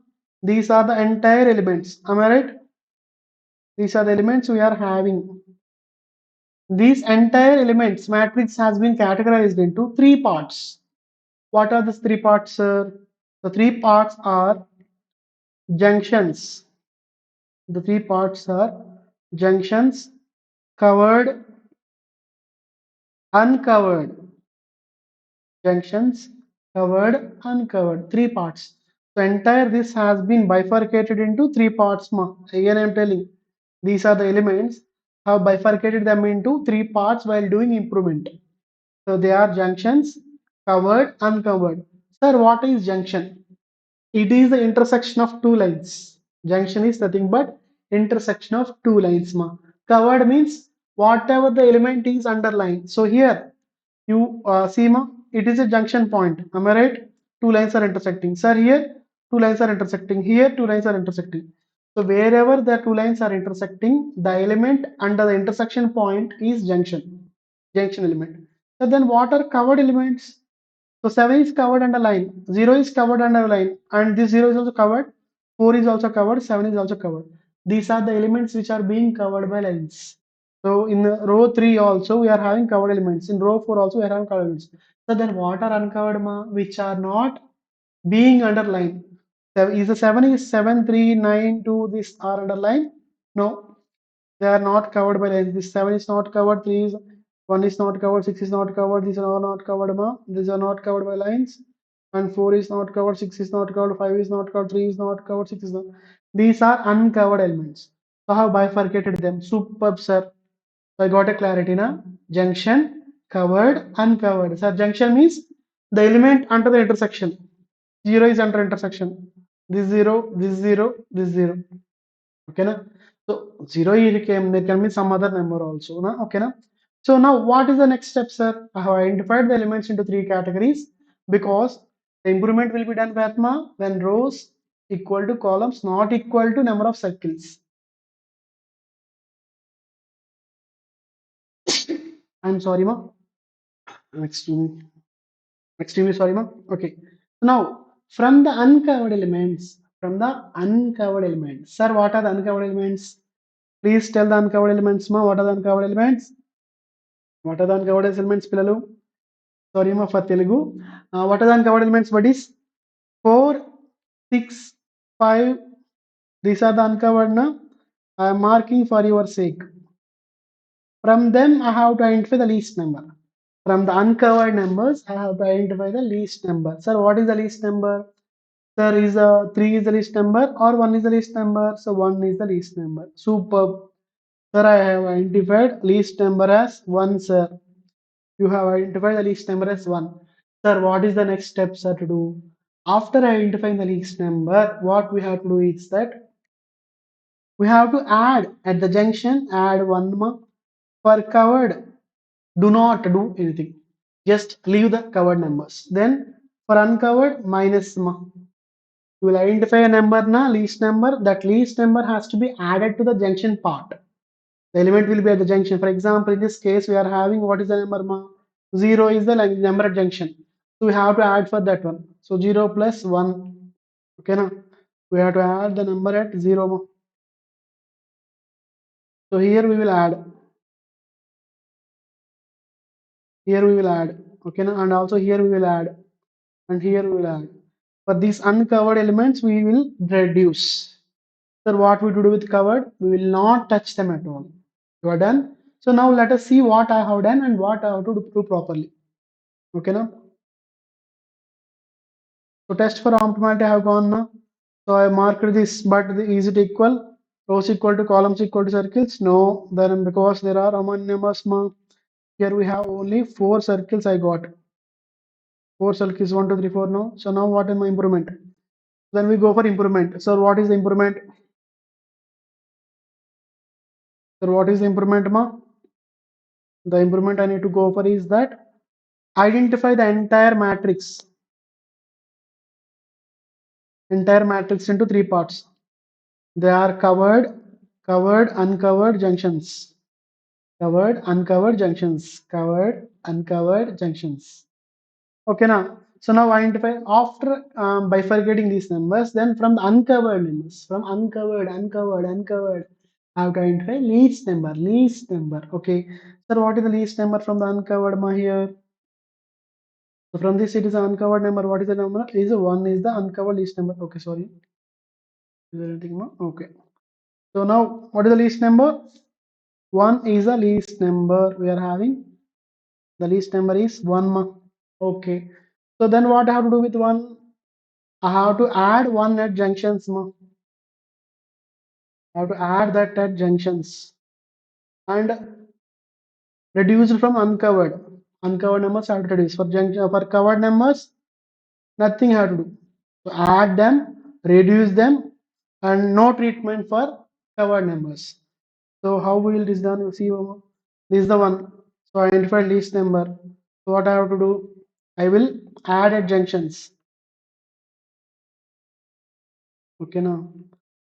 These are the entire elements. Am I right? These are the elements we are having. These entire elements matrix has been categorized into three parts. What are these three parts, sir? The three parts are junctions. The three parts are junctions, covered, uncovered. Junctions, covered, uncovered. Three parts. So entire this has been bifurcated into three parts. Again, I am telling. These are the elements. Have bifurcated them into three parts while doing improvement. So they are junctions, covered, uncovered. Sir, what is junction? It is the intersection of two lines. Junction is nothing but intersection of two lines. Covered means whatever the element is underlined. So here you see, it is a junction point. Am I right? Two lines are intersecting. Sir, here two lines are intersecting. Here two lines are intersecting. So wherever the two lines are intersecting, the element under the intersection point is junction. Junction element. So then what are covered elements? So 7 is covered under line, 0 is covered under line, and this 0 is also covered, 4 is also covered, 7 is also covered. These are the elements which are being covered by lines. So in row 3 also we are having covered elements. In row 4 also we are having covered elements. So then what are uncovered, which are not being underlined? So is the 7 is 7, 3, 9, 2, this are underlined? No, they are not covered by lines. This 7 is not covered, 3 is 1 is not covered, 6 is not covered, these are all not covered, these are not covered by lines, and 4 is not covered, 6 is not covered, 5 is not covered, 3 is not covered, 6 is not. These are uncovered elements. So I have bifurcated them. Superb, sir. So I got a clarity now. Junction, covered, uncovered. Sir, junction means the element under the intersection. 0 is under intersection. This 0, this 0, this 0. Okay, na? So 0 here came, there can be some other number also. Na? Okay, na? So now what is the next step, sir? I have identified the elements into three categories because the improvement will be done when rows equal to columns not equal to number of circles. I'm sorry, ma. Extremely, extremely sorry, ma. Okay. Now from the uncovered elements, sir, what are the uncovered elements? Please tell the uncovered elements, ma. What are the uncovered elements? What are the uncovered elements, Pilalu? Sorry, ma, for Telugu. What are the uncovered elements, buddies? 4, 6, 5. These are the uncovered. Na? I am marking for your sake. From them, I have to identify the least number. From the uncovered numbers, I have to identify the least number. Sir, what is the least number? Sir, is 3 is the least number or 1 is the least number? So 1 is the least number. Superb. Sir, I have identified least number as 1, sir. You have identified the least number as 1. Sir, what is the next step, sir, to do? After identifying the least number, what we have to do is that we have to add at the junction, add 1 for covered. Do not do anything. Just leave the covered numbers. Then for uncovered, minus you will identify a number, least number. That least number has to be added to the junction part. The element will be at the junction. For example, in this case, we are having what is the number, 0 is the number at junction. So we have to add for that one. So 0 plus 1. Okay, now we have to add the number at 0, So here we will add. Here we will add. Okay, now, and also here we will add. And here we will add. For these uncovered elements, we will reduce. So what we do with covered? We will not touch them at all. You are done. So now let us see what I have done and what I have to do properly. Okay, now. So test for optimality I have gone now. So I marked this, but is it equal? Rows equal to columns equal to circles? No, then because there are how many numbers? Here we have only 4 circles I got. 4 circles, 1, 2, 3, 4 now. So now what is my improvement? Then we go for improvement. So what is the improvement? So what is the improvement, The improvement I need to go for is that identify the entire matrix into three parts. They are covered, uncovered junctions. Covered, uncovered junctions. Covered, uncovered junctions. Okay now. So now identify after bifurcating these numbers, then from the uncovered numbers, from uncovered, I have to identify least number. Okay. So what is the least number from the uncovered ma here? So from this it is an uncovered number. What is the number? Is one is the uncovered least number. Okay, sorry. Is there anything more? Okay. So now what is the least number? One is the least number we are having. The least number is one ma. Okay. So then what I have to do with one? I have to add one at junctions ma. I have to add that at junctions and reduce from uncovered. Uncovered numbers I have to reduce. For covered numbers, nothing I have to do. So add them, reduce them, and no treatment for covered numbers. So how will this done? You see, this is the one. So identify least number. So what I have to do? I will add at junctions. Okay now.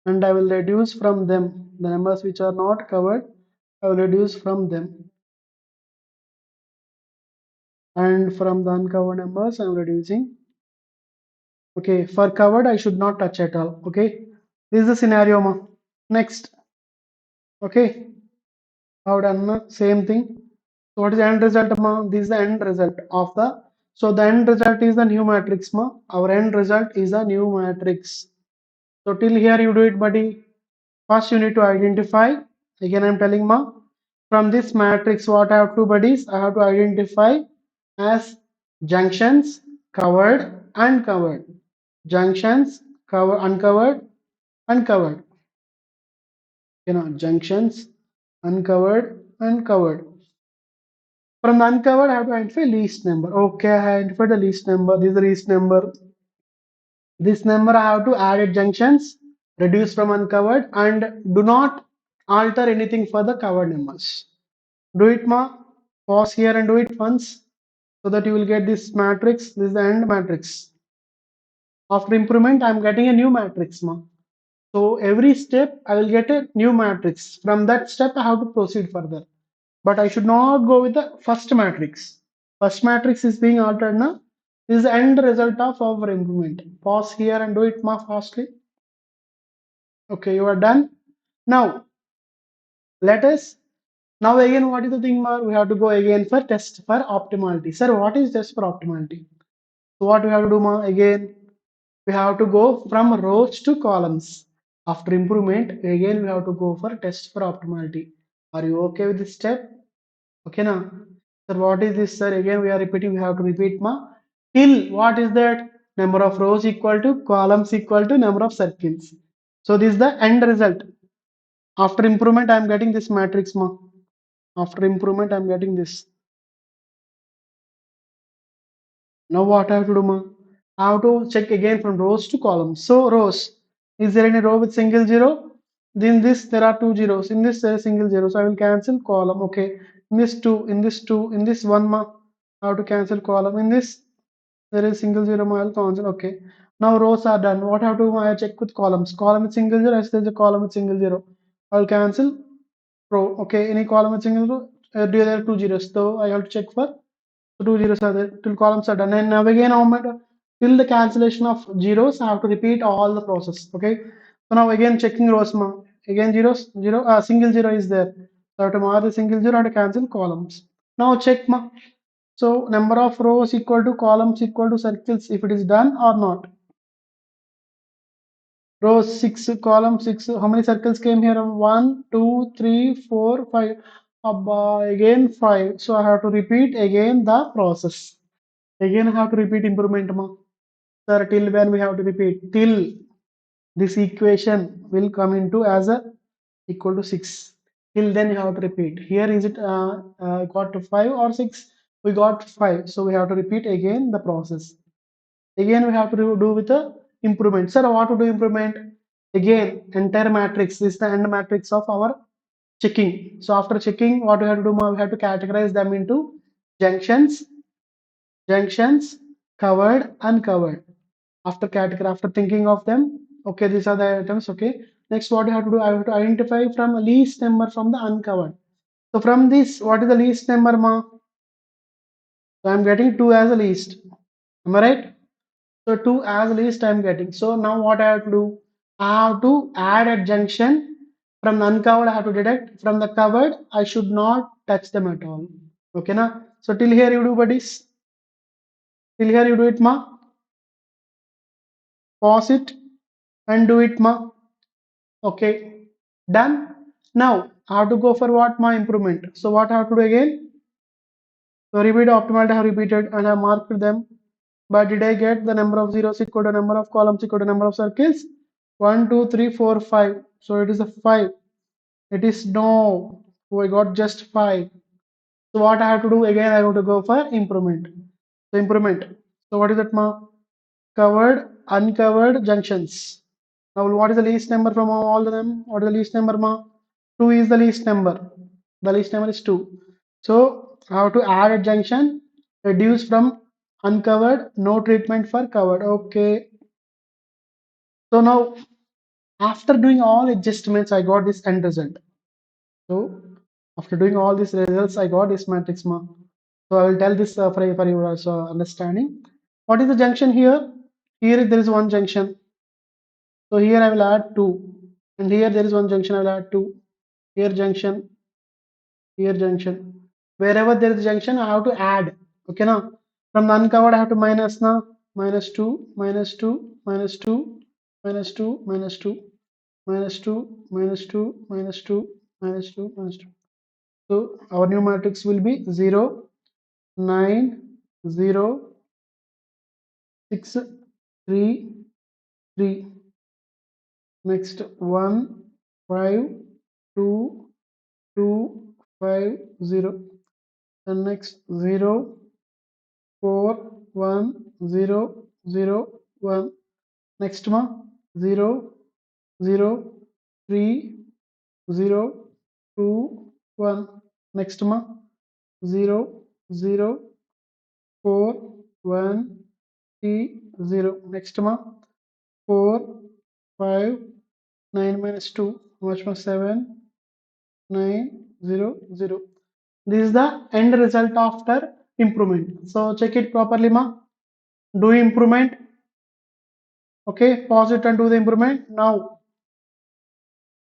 And I will reduce from them. The numbers which are not covered, I will reduce from them. And from the uncovered numbers, I am reducing. Okay, for covered, I should not touch at all. Okay, this is the scenario. Ma. Next. Okay, how done? Ma? Same thing. So what is the end result? Ma? This is the end result of the. So the end result is the new matrix. Ma. Our end result is a new matrix. So till here you do it, buddy. First you need to identify. Again, I'm telling ma. From this matrix, what I have to buddies? I have to identify as junctions, covered, uncovered. Junctions, uncovered, uncovered. Junctions, uncovered, uncovered. From the uncovered, I have to identify least number. Okay, I identified the least number. This is the least number. This number I have to add at junctions, reduce from uncovered, and do not alter anything for the covered numbers. Do it, ma. Pause here and do it once so that you will get this matrix. This is the end matrix. After improvement, I am getting a new matrix, ma. So every step I will get a new matrix. From that step, I have to proceed further. But I should not go with the first matrix. First matrix is being altered now. This is the end result of our improvement. Pause here and do it more fastly. Okay, you are done. Now, let us. Now again, what is the thing more? We have to go again for test for optimality. Sir, what is test for optimality? So what we have to do more? Again, we have to go from rows to columns. After improvement, again we have to go for test for optimality. Are you okay with this step? Okay now. Sir, what is this, sir? Again, we are repeating. We have to repeat ma. Till what is that? Number of rows equal to columns equal to number of circles. So this is the end result. After improvement, I am getting this matrix ma. After improvement, I am getting this. Now what I have to do ma? I have to check again from rows to columns. So rows. Is there any row with single zero? In this there are two zeros. In this there is single zero. So I will cancel column. Okay. In this two, in this two, in this one ma. I have to cancel column. In this there is single zero ma. I will cancel. Okay. Now rows are done. What I have to do? I check with columns. Column with single zero. As there is a column with single zero. I will cancel row. Okay. Any column with single zero. There are two zeros. So I have to check for so two zeros are there till columns are done. And now again, till the cancellation of zeros, I have to repeat all the process. Okay. So now again checking rows. Again zeros, zero, single zero is there. So I have to mark the single zero and cancel columns. Now check ma. So number of rows equal to columns equal to circles if it is done or not. Rows 6, column 6. How many circles came here? 1, 2, 3, 4, 5. Again 5. So I have to repeat again the process. Again, I have to repeat improvement, ma. Sir, till when we have to repeat? Till this equation will come into as a equal to 6. Till then you have to repeat. Here is it got to 5 or 6? We got 5. So we have to repeat again the process. Again, we have to do with the improvement. Sir, what to do improvement? Again, entire matrix. This is the end matrix of our checking. So after checking, what we have to do, ma, we have to categorize them into junctions, junctions, covered, uncovered. After thinking of them, okay, these are the items. Okay, next what you have to do, I have to identify from a least number from the uncovered. So from this, what is the least number, ma? So I'm getting 2 as a least. Am I right? So 2 as least I'm getting. So now what I have to do? I have to add a junction. From the uncovered, I have to deduct. From the covered, I should not touch them at all. Okay, na? So till here you do, buddies. Till here you do it, ma. Pause it and do it, ma. Okay, done. Now I have to go for what, ma? Improvement. So what I have to do again? So repeat optimality I have repeated and I have marked them. But did I get the number of zeros equal to number of columns equal to number of circles? 1, 2, 3, 4, 5. So it is a 5. It is no. So I got just 5. So what I have to do again? I have to go for improvement. So improvement. So what is that, ma? Covered, uncovered junctions. Now what is the least number from all of them? What is the least number, ma? 2 is the least number. The least number is 2. So I have to add a junction, reduce from uncovered, no treatment for covered. Okay. So now after doing all adjustments, I got this end result. So after doing all these results, I got this matrix, ma. So I will tell this for your understanding. What is the junction here? Here there is one junction. So here I will add 2. And here there is one junction, I will add 2. Here junction, here junction. Wherever there is junction, I have to add. Okay, now from the uncovered, I have to minus now. Minus 2, minus 2, minus 2, minus 2, minus 2, minus 2, minus 2, minus 2, minus 2, minus 2. So our new matrix will be 0, 9, 0, 6, 3, 3. Next 1, 5, 2, 2, 5, 0. And next 0, 4, 1, 0, 0, 1. Next one 0, 0, 3, 0, 2, 1. Next one 0, 0, 4, 1, 3, 0. Next one 4, 5, 9 minus 2. Much more 7, 9, 0, 0. This is the end result after improvement. So check it properly, ma. Do improvement. Okay, pause it and do the improvement. Now,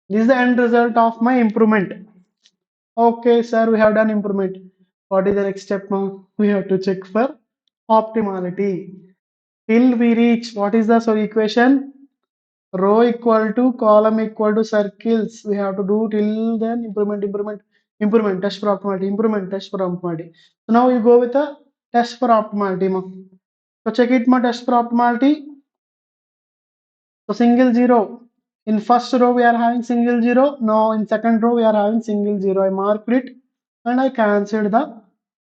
this is the end result of my improvement. Okay, sir, we have done improvement. What is the next step now? We have to check for optimality. Till we reach, what is the equation? Row equal to column equal to circles. We have to do till then improvement, improvement, improvement, test for optimality, improvement, test for optimality. So now you go with a test for optimality. Ma. So check it, ma, test for optimality. So single zero. In first row we are having single zero. Now in second row we are having single zero. I marked it and I cancelled the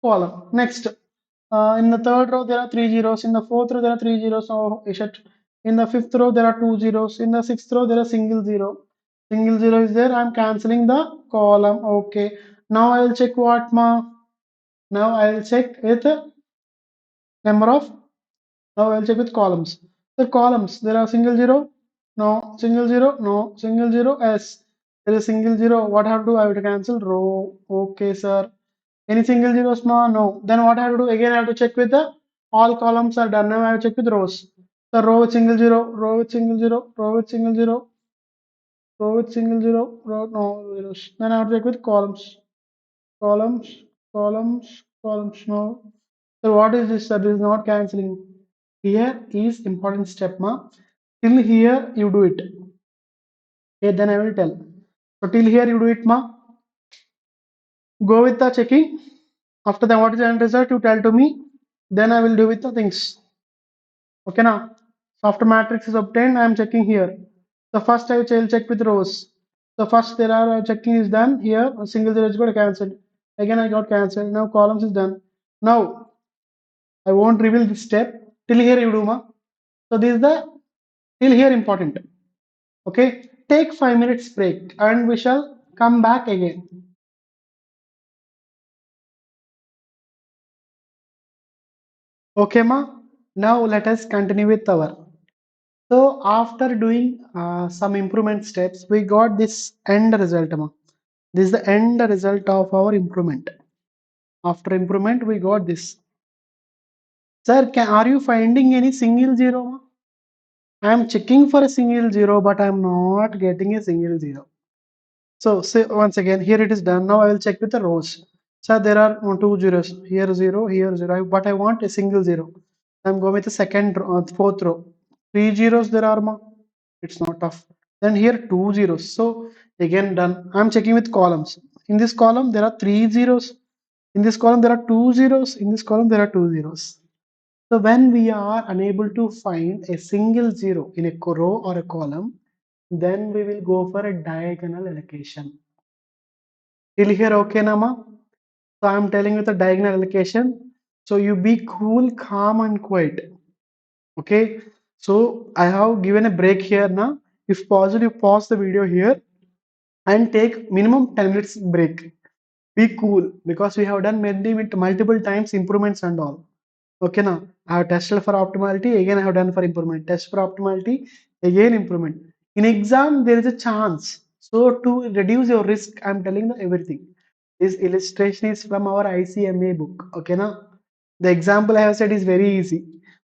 column. Next, in the third row there are three zeros. In the fourth row there are three zeros. So in the fifth row there are two zeros. In the sixth row there are single zero. Single zero is there. I am cancelling the column. Okay. Now I will check what, ma. Now I will check with number of. Now I'll check with columns. The columns, there are single zero, no, single zero, no, single zero, yes. There is single zero. What I have to do? I have to cancel row. Okay, sir. Any single zeros? No, no. Then what I have to do? Again, I have to check with the all columns are done. Now I have to check with rows. The row with single zero, row with single zero, row with single zero, row with single zero, row no zeros. Then I have to check with columns, columns, columns, columns. No. So what is this? That is not cancelling. Here is important step, ma. Till here you do it. Okay, then I will tell. So till here you do it, ma. Go with the checking. After that, what is the end result? You tell to me. Then I will do with the things. Okay, now. So after matrix is obtained, I am checking here. So first I will check with rows. So first there are checking is done here. A single zero is got cancelled. Again I got cancelled. Now columns is done. Now I won't reveal this step. Till here you do, ma. So this is the till here important. Okay, take 5 minutes break and we shall come back again. Okay, ma. Now let us continue with our. So after doing some improvement steps, we got this end result, ma. This is the end result of our improvement. After improvement, we got this. Sir, are you finding any single zero, ma? I am checking for a single zero, but I am not getting a single zero. So say once again, here it is done. Now I will check with the rows. So there are two zeros. Here zero, here zero. But I want a single zero. I'm going with the second, fourth row. Three zeros there are, ma. It's not tough. Then here two zeros. So again done. I'm checking with columns. In this column there are three zeros. In this column there are two zeros. In this column there are two zeros. So when we are unable to find a single zero in a row or a column, then we will go for a diagonal allocation. Till here, okay, Nama? So I'm telling you the diagonal allocation. So you be cool, calm, and quiet. Okay. So I have given a break here now. If possible, you pause the video here and take minimum 10 minutes break. Be cool because we have done many multiple times improvements and all. Okay, now I have tested for optimality, again I have done for improvement. Test for optimality, again improvement. In exam, there is a chance. So to reduce your risk, I'm telling you everything. This illustration is from our ICMA book. Okay, now the example I have said is very easy.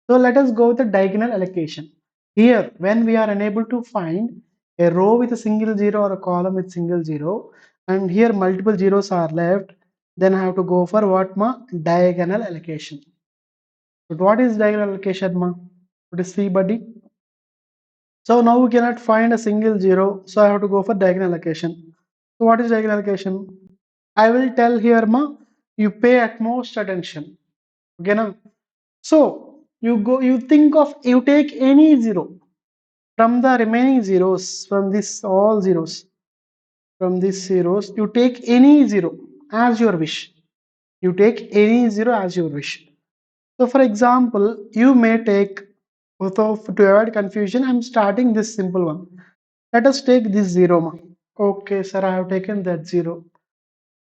So let us go with the diagonal allocation. Here, when we are unable to find a row with a single zero or a column with single zero, and here multiple zeros are left, then I have to go for what ma? Diagonal allocation. But what is diagonal allocation, ma? What is C, buddy? So now we cannot find a single zero, so I have to go for diagonal allocation. So what is diagonal allocation? I will tell here, ma. You pay utmost attention. Okay, now. So you think of, you take any zero from the remaining zeros, from this all zeros, from these zeros, you take any zero as your wish. You take any zero as your wish. So for example, you may take, so to avoid confusion, I'm starting this simple one. Let us take this zero. Okay, sir, I have taken that zero.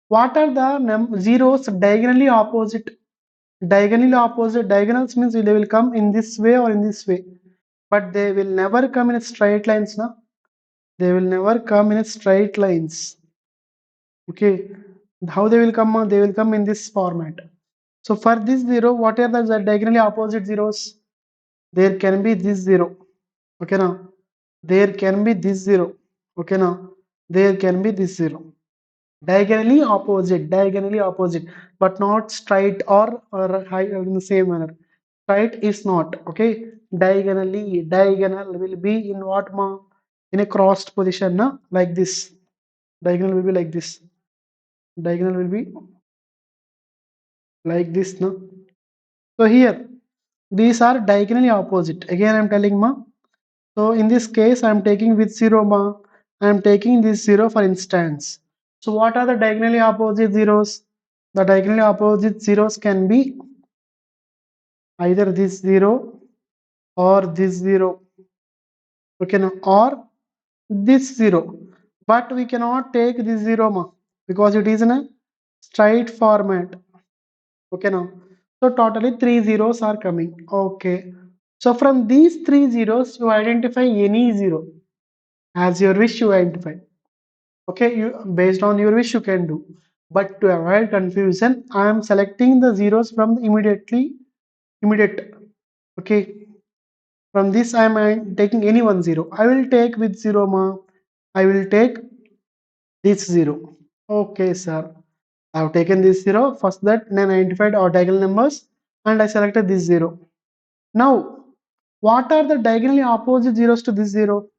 What are the zeros diagonally opposite? Diagonally opposite, diagonals means they will come in this way or in this way. But they will never come in straight lines, no? They will never come in straight lines. Okay. How they will come? They will come in this format. So for this zero, what are the diagonally opposite zeros? There can be this zero. Okay, now there can be this zero. Okay, now there can be this zero. Diagonally opposite, but not straight or high in the same manner. Straight is not. Okay, diagonal will be in what ma? In a crossed position, na? Like this. Diagonal will be like this. Diagonal will be like this, na? So here, these are diagonally opposite. Again, I'm telling ma. So in this case, I'm taking with zero ma. I'm taking this zero for instance. So what are the diagonally opposite zeros? The diagonally opposite zeros can be either this zero or this zero. Okay, now or this zero. But we cannot take this zero ma because it is in a straight format. Okay, now. So totally three zeros are coming. Okay. So from these three zeros, you identify any zero as your wish you identify. Okay, you based on your wish you can do. But to avoid confusion, I am selecting the zeros from immediate. Okay, from this I am taking any one zero. I will take with zero ma. I will take this zero. Okay, sir. I have taken this zero. First that then I identified our diagonal numbers and I selected this zero. Now, what are the diagonally opposite zeros to this zero?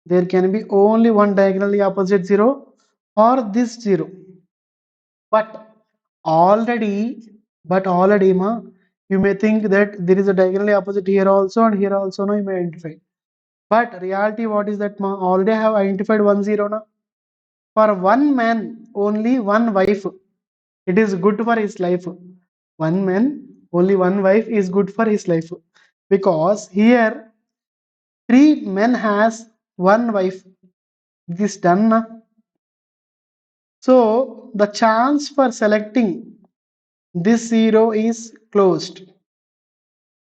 There can be only one diagonally opposite zero or this zero. But already, but already, ma, you may think that there is a diagonally opposite here also and here also. No, you may identify. But reality, what is that, ma? Already I have identified one zero now. For one man, only one wife. It is good for his life. One man, only one wife is good for his life. Because here, three men has one wife. This done na? So the chance for selecting this zero is closed.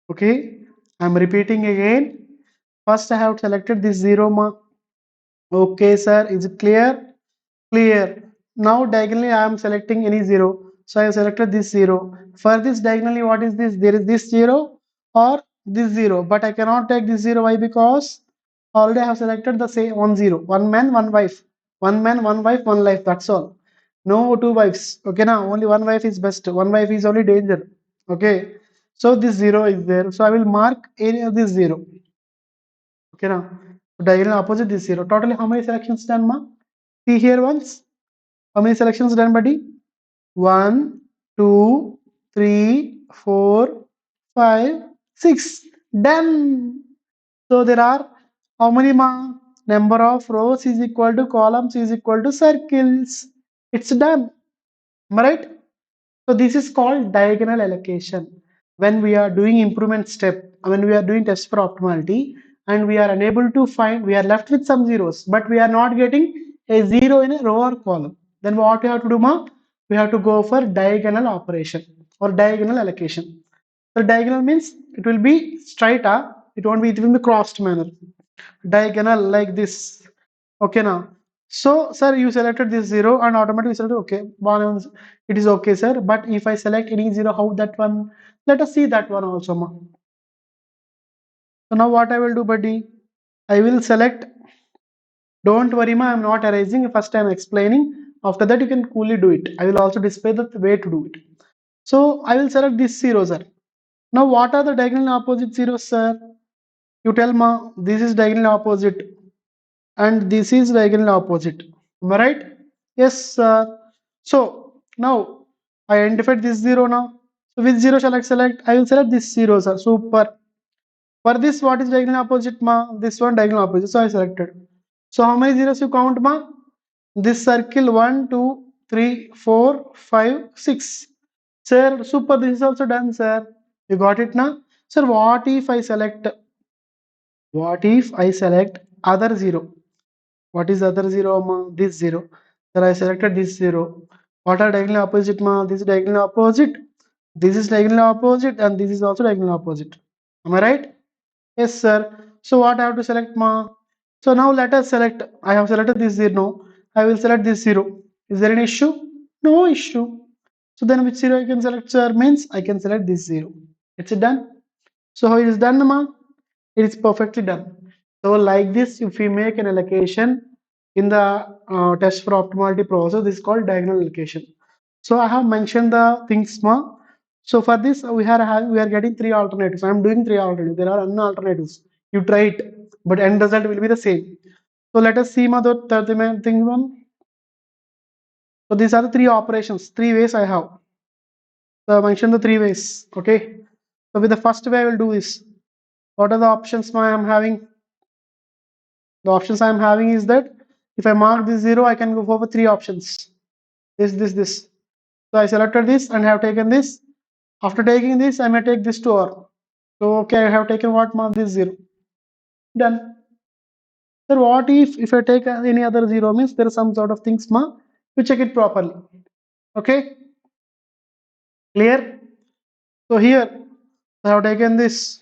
Okay, I'm repeating again. First, I have selected this zero mark. Okay, sir, is it clear? Clear. Now diagonally I am selecting any zero. So I have selected this zero. For this diagonally, what is this? There is this zero or this zero. But I cannot take this zero. Why? Because already I have selected the same one zero. One man, one wife. One man, one wife, one life. That's all. No two wives. Okay, now only one wife is best. One wife is only danger. Okay. So this zero is there. So I will mark area of this zero. Okay now. Diagonal opposite this zero. Totally how many selections done, ma? See here once. How many selections done, buddy? One, two, three, four, five, six. Done. So there are how many ma? Number of rows is equal to columns is equal to circles. It's done. Am I right? So this is called diagonal allocation. When we are doing improvement step, when we are doing test for optimality, and we are unable to find, we are left with some zeros, but we are not getting a zero in a row or column. Then what we have to do, ma? We have to go for diagonal operation or diagonal allocation. So diagonal means it will be straight up, it won't be, it will be crossed manner. Diagonal like this. Okay now. So sir, you selected this zero and automatically selected okay. It is okay, sir. But if I select any zero, how that one? Let us see that one also, ma. So now what I will do, buddy? I will select. Don't worry, ma. I'm not erasing. First, I'm explaining. After that, you can coolly do it. I will also display the way to do it. So I will select this zero, sir. Now, what are the diagonal opposite zeros, sir? You tell, ma. This is diagonal opposite, and this is diagonal opposite. Am I right? Yes, sir. So now I identified this zero now. So which zero shall I select? I will select this zero, sir. Super. For this, what is diagonal opposite, ma? This one diagonal opposite. So I selected. So how many zeros you count, ma? This circle one, two, three, four, five, six. Sir, super. This is also done, sir. You got it now? Sir, what if I select? What if I select other zero? What is other zero, ma? This zero. Then I selected this zero. What are diagonal opposite, ma? This is diagonal opposite. This is diagonal opposite, and this is also diagonal opposite. Am I right? Yes, sir. So what I have to select, ma? So now let us select. I have selected this zero. No, I will select this zero. Is there any issue? No issue. So then which zero I can select, sir? Means I can select this zero. It's done. So how it is done, ma? It is perfectly done. So like this, if we make an allocation in the test for optimality process, this is called diagonal allocation. So I have mentioned the things, ma. So for this, we are getting three alternatives. I am doing three alternatives. There are n alternatives. You try it, but end result will be the same. So let us see, ma, the main thing one. So these are the three operations, three ways I have. So I mentioned the three ways. Okay. So with the first way, I will do this. What are the options I am having? The options I am having is that if I mark this zero, I can go for three options. This. So I selected this and have taken this. After taking this, I may take this to or. So okay, I have taken what, mark this zero. Done. So what if I take any other zero, means there are some sort of things, ma, we check it properly. Okay, clear? So here I have taken this.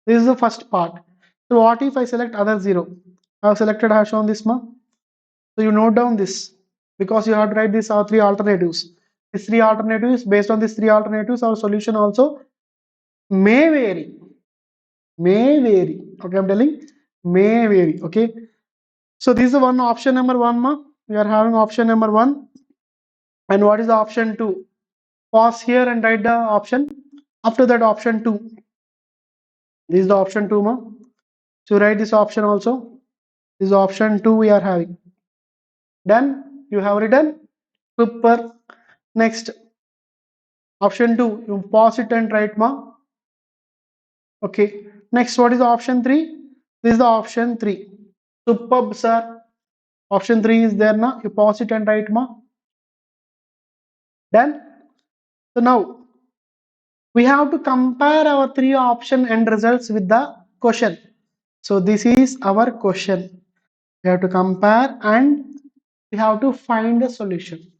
This is the first part. So what if I select other zero? I have selected, I have shown this, ma. So you note down this because you have to write these are three alternatives. These three alternatives, based on these three alternatives, our solution also may vary. May vary. Okay, I'm telling may vary. Okay. So this is the one option number one, ma. We are having option number one. And what is the option two? Pause here and write the option. After that, option two. This is the option two, ma. So write this option also. This is option two we are having. Done. You have written. Super. Next. Option 2, you pause it and write, ma. Okay. Next, what is the option 3? This is the option 3. Superb, sir. Option 3 is there, na. You pause it and write, ma. Done. So now we have to compare our three option end results with the question. So this is our question. We have to compare and We have to find a solution.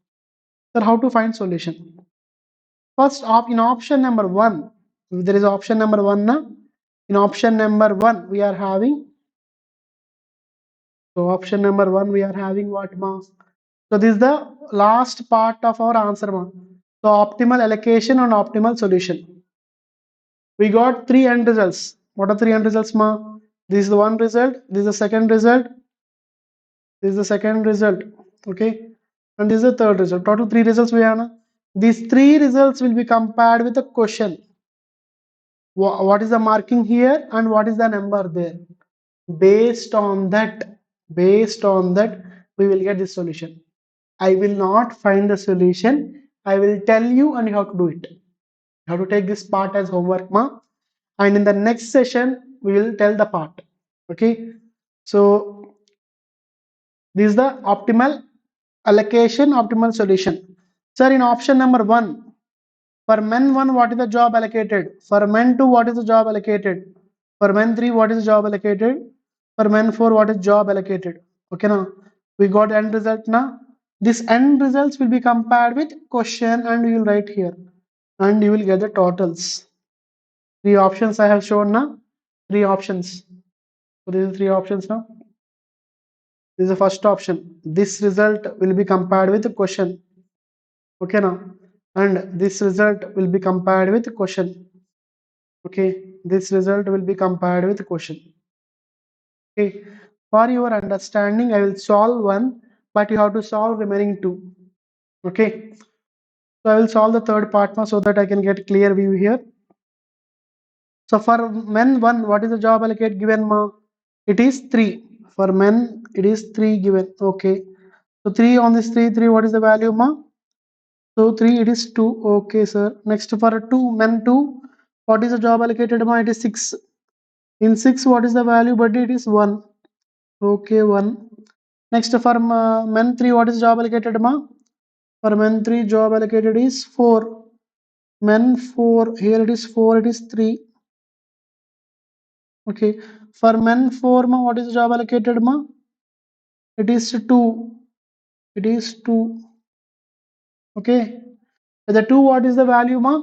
So how to find solution? First, in option number one, if there is option number one, na, in option number one, we are having, so option number one, we are having what, ma? So this is the last part of our answer, ma. So optimal allocation and optimal solution. We got three end results. What are three end results, ma? This is the one result, this is the second result, this is the second result, okay, and this is the third result. Total three results we have, na? These three results will be compared with a question. What is the marking here and what is the number there? Based on that, based on that, we will get this solution. I will not find the solution. I will tell you and you have to do it. You have to take this part as homework, ma. And in the next session, we will tell the part. Okay. So this is the optimal allocation, optimal solution. Sir, in option number one, for men 1, what is the job allocated? For men 2, what is the job allocated? For men 3, what is the job allocated? For men 4, what is job allocated? Okay, now we got end result now. This end results will be compared with question and you will write here and you will get the totals. Three options I have shown now. Three options. So these are three options now. This is the first option. This result will be compared with the question. Okay, now. And this result will be compared with the question. Okay, this result will be compared with the question. Okay, for your understanding, I will solve one, but you have to solve remaining two. Okay, so I will solve the third part now so that I can get clear view here. So for men one, what is the job allocate given ma? It is 3. For men, it is 3 given. Okay. So 3 on this 3, what is the value ma? So 3, it is 2. Okay, sir. Next for 2, men 2, what is the job allocated ma? It is 6. In 6, what is the value? But it is 1. Okay, 1. Next for men 3, what is job allocated ma? For men 3, job allocated is 4. Men 4, here it is 4, it is 3. Okay. For men 4, ma, what is the job allocated, ma? It is 2. It is 2. Okay. The 2, what is the value, ma?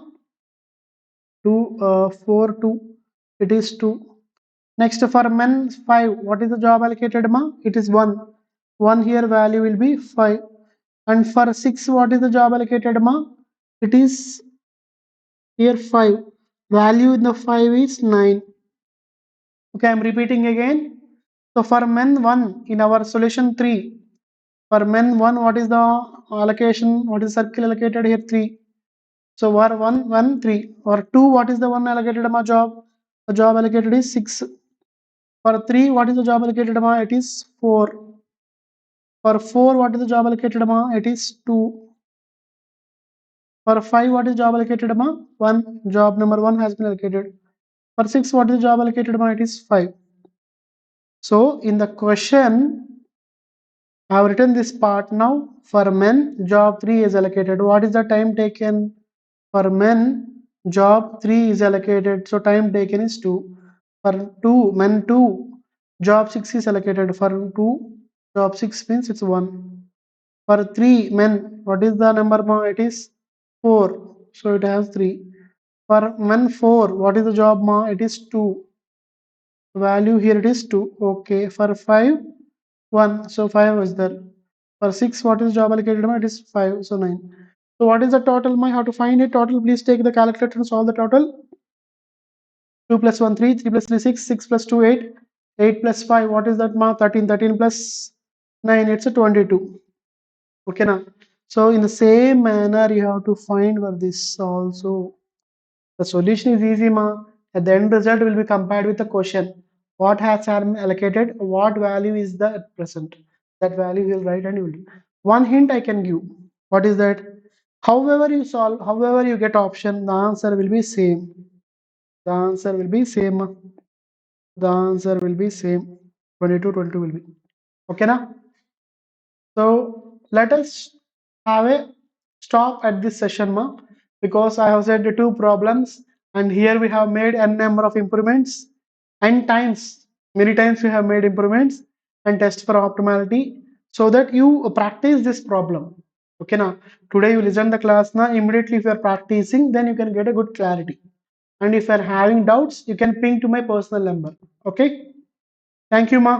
2, 4, 2. It is 2. Next, for men 5, what is the job allocated, ma? It is 1. 1 here value will be 5. And for 6, what is the job allocated, ma? It is here 5. Value in the 5 is 9. Okay, I am repeating again. So for men 1 in our solution 3, for men 1, what is the allocation? What is circle allocated here? 3. So for 1, 1, 3. For 2, what is the one allocated my job? The job allocated is 6. For 3, what is the job allocated ma? It is 4. For 4, what is the job allocated ma? It is 2. For 5, what is job allocated ma? 1. Job number 1 has been allocated. For 6, what is job allocated ma? It is 5. So in the question, I have written this part now. For men, job 3 is allocated. What is the time taken? For men, job 3 is allocated. So time taken is 2. For 2, men 2, job 6 is allocated. For 2, job 6 means it's 1. For 3 men, what is the number? It is 4. So it has 3. For men 4, what is the job? It is 2. Value here it is 2. Okay. For 5, 1. So 5 is there. For 6, what is job allocated? It is 5. So 9. So what is the total? How to find it? Total, please take the calculator and solve the total. 2 plus 1, 3. 3 plus 3, 6. 6 plus 2, 8. 8 plus 5, what is that? 13. 13 plus 9, it's a 22. Okay, now. So in the same manner, you have to find for this also. The solution is easy, ma. At the end result will be compared with the question. What has been allocated? What value is the at present? That value you will write and you will do. One hint I can give. What is that? However you solve, however you get option, the answer will be same. The answer will be same, ma. The answer will be same. 22, 22 will be. Okay, na? So let us have a stop at this session, ma, because I have said the two problems, and here we have made n number of improvements, n times, many times we have made improvements and test for optimality. so that you practice this problem. Okay, now today you listen the class, now immediately if you are practicing, then you can get a good clarity. And if you are having doubts, you can ping to my personal number. Okay, thank you, ma.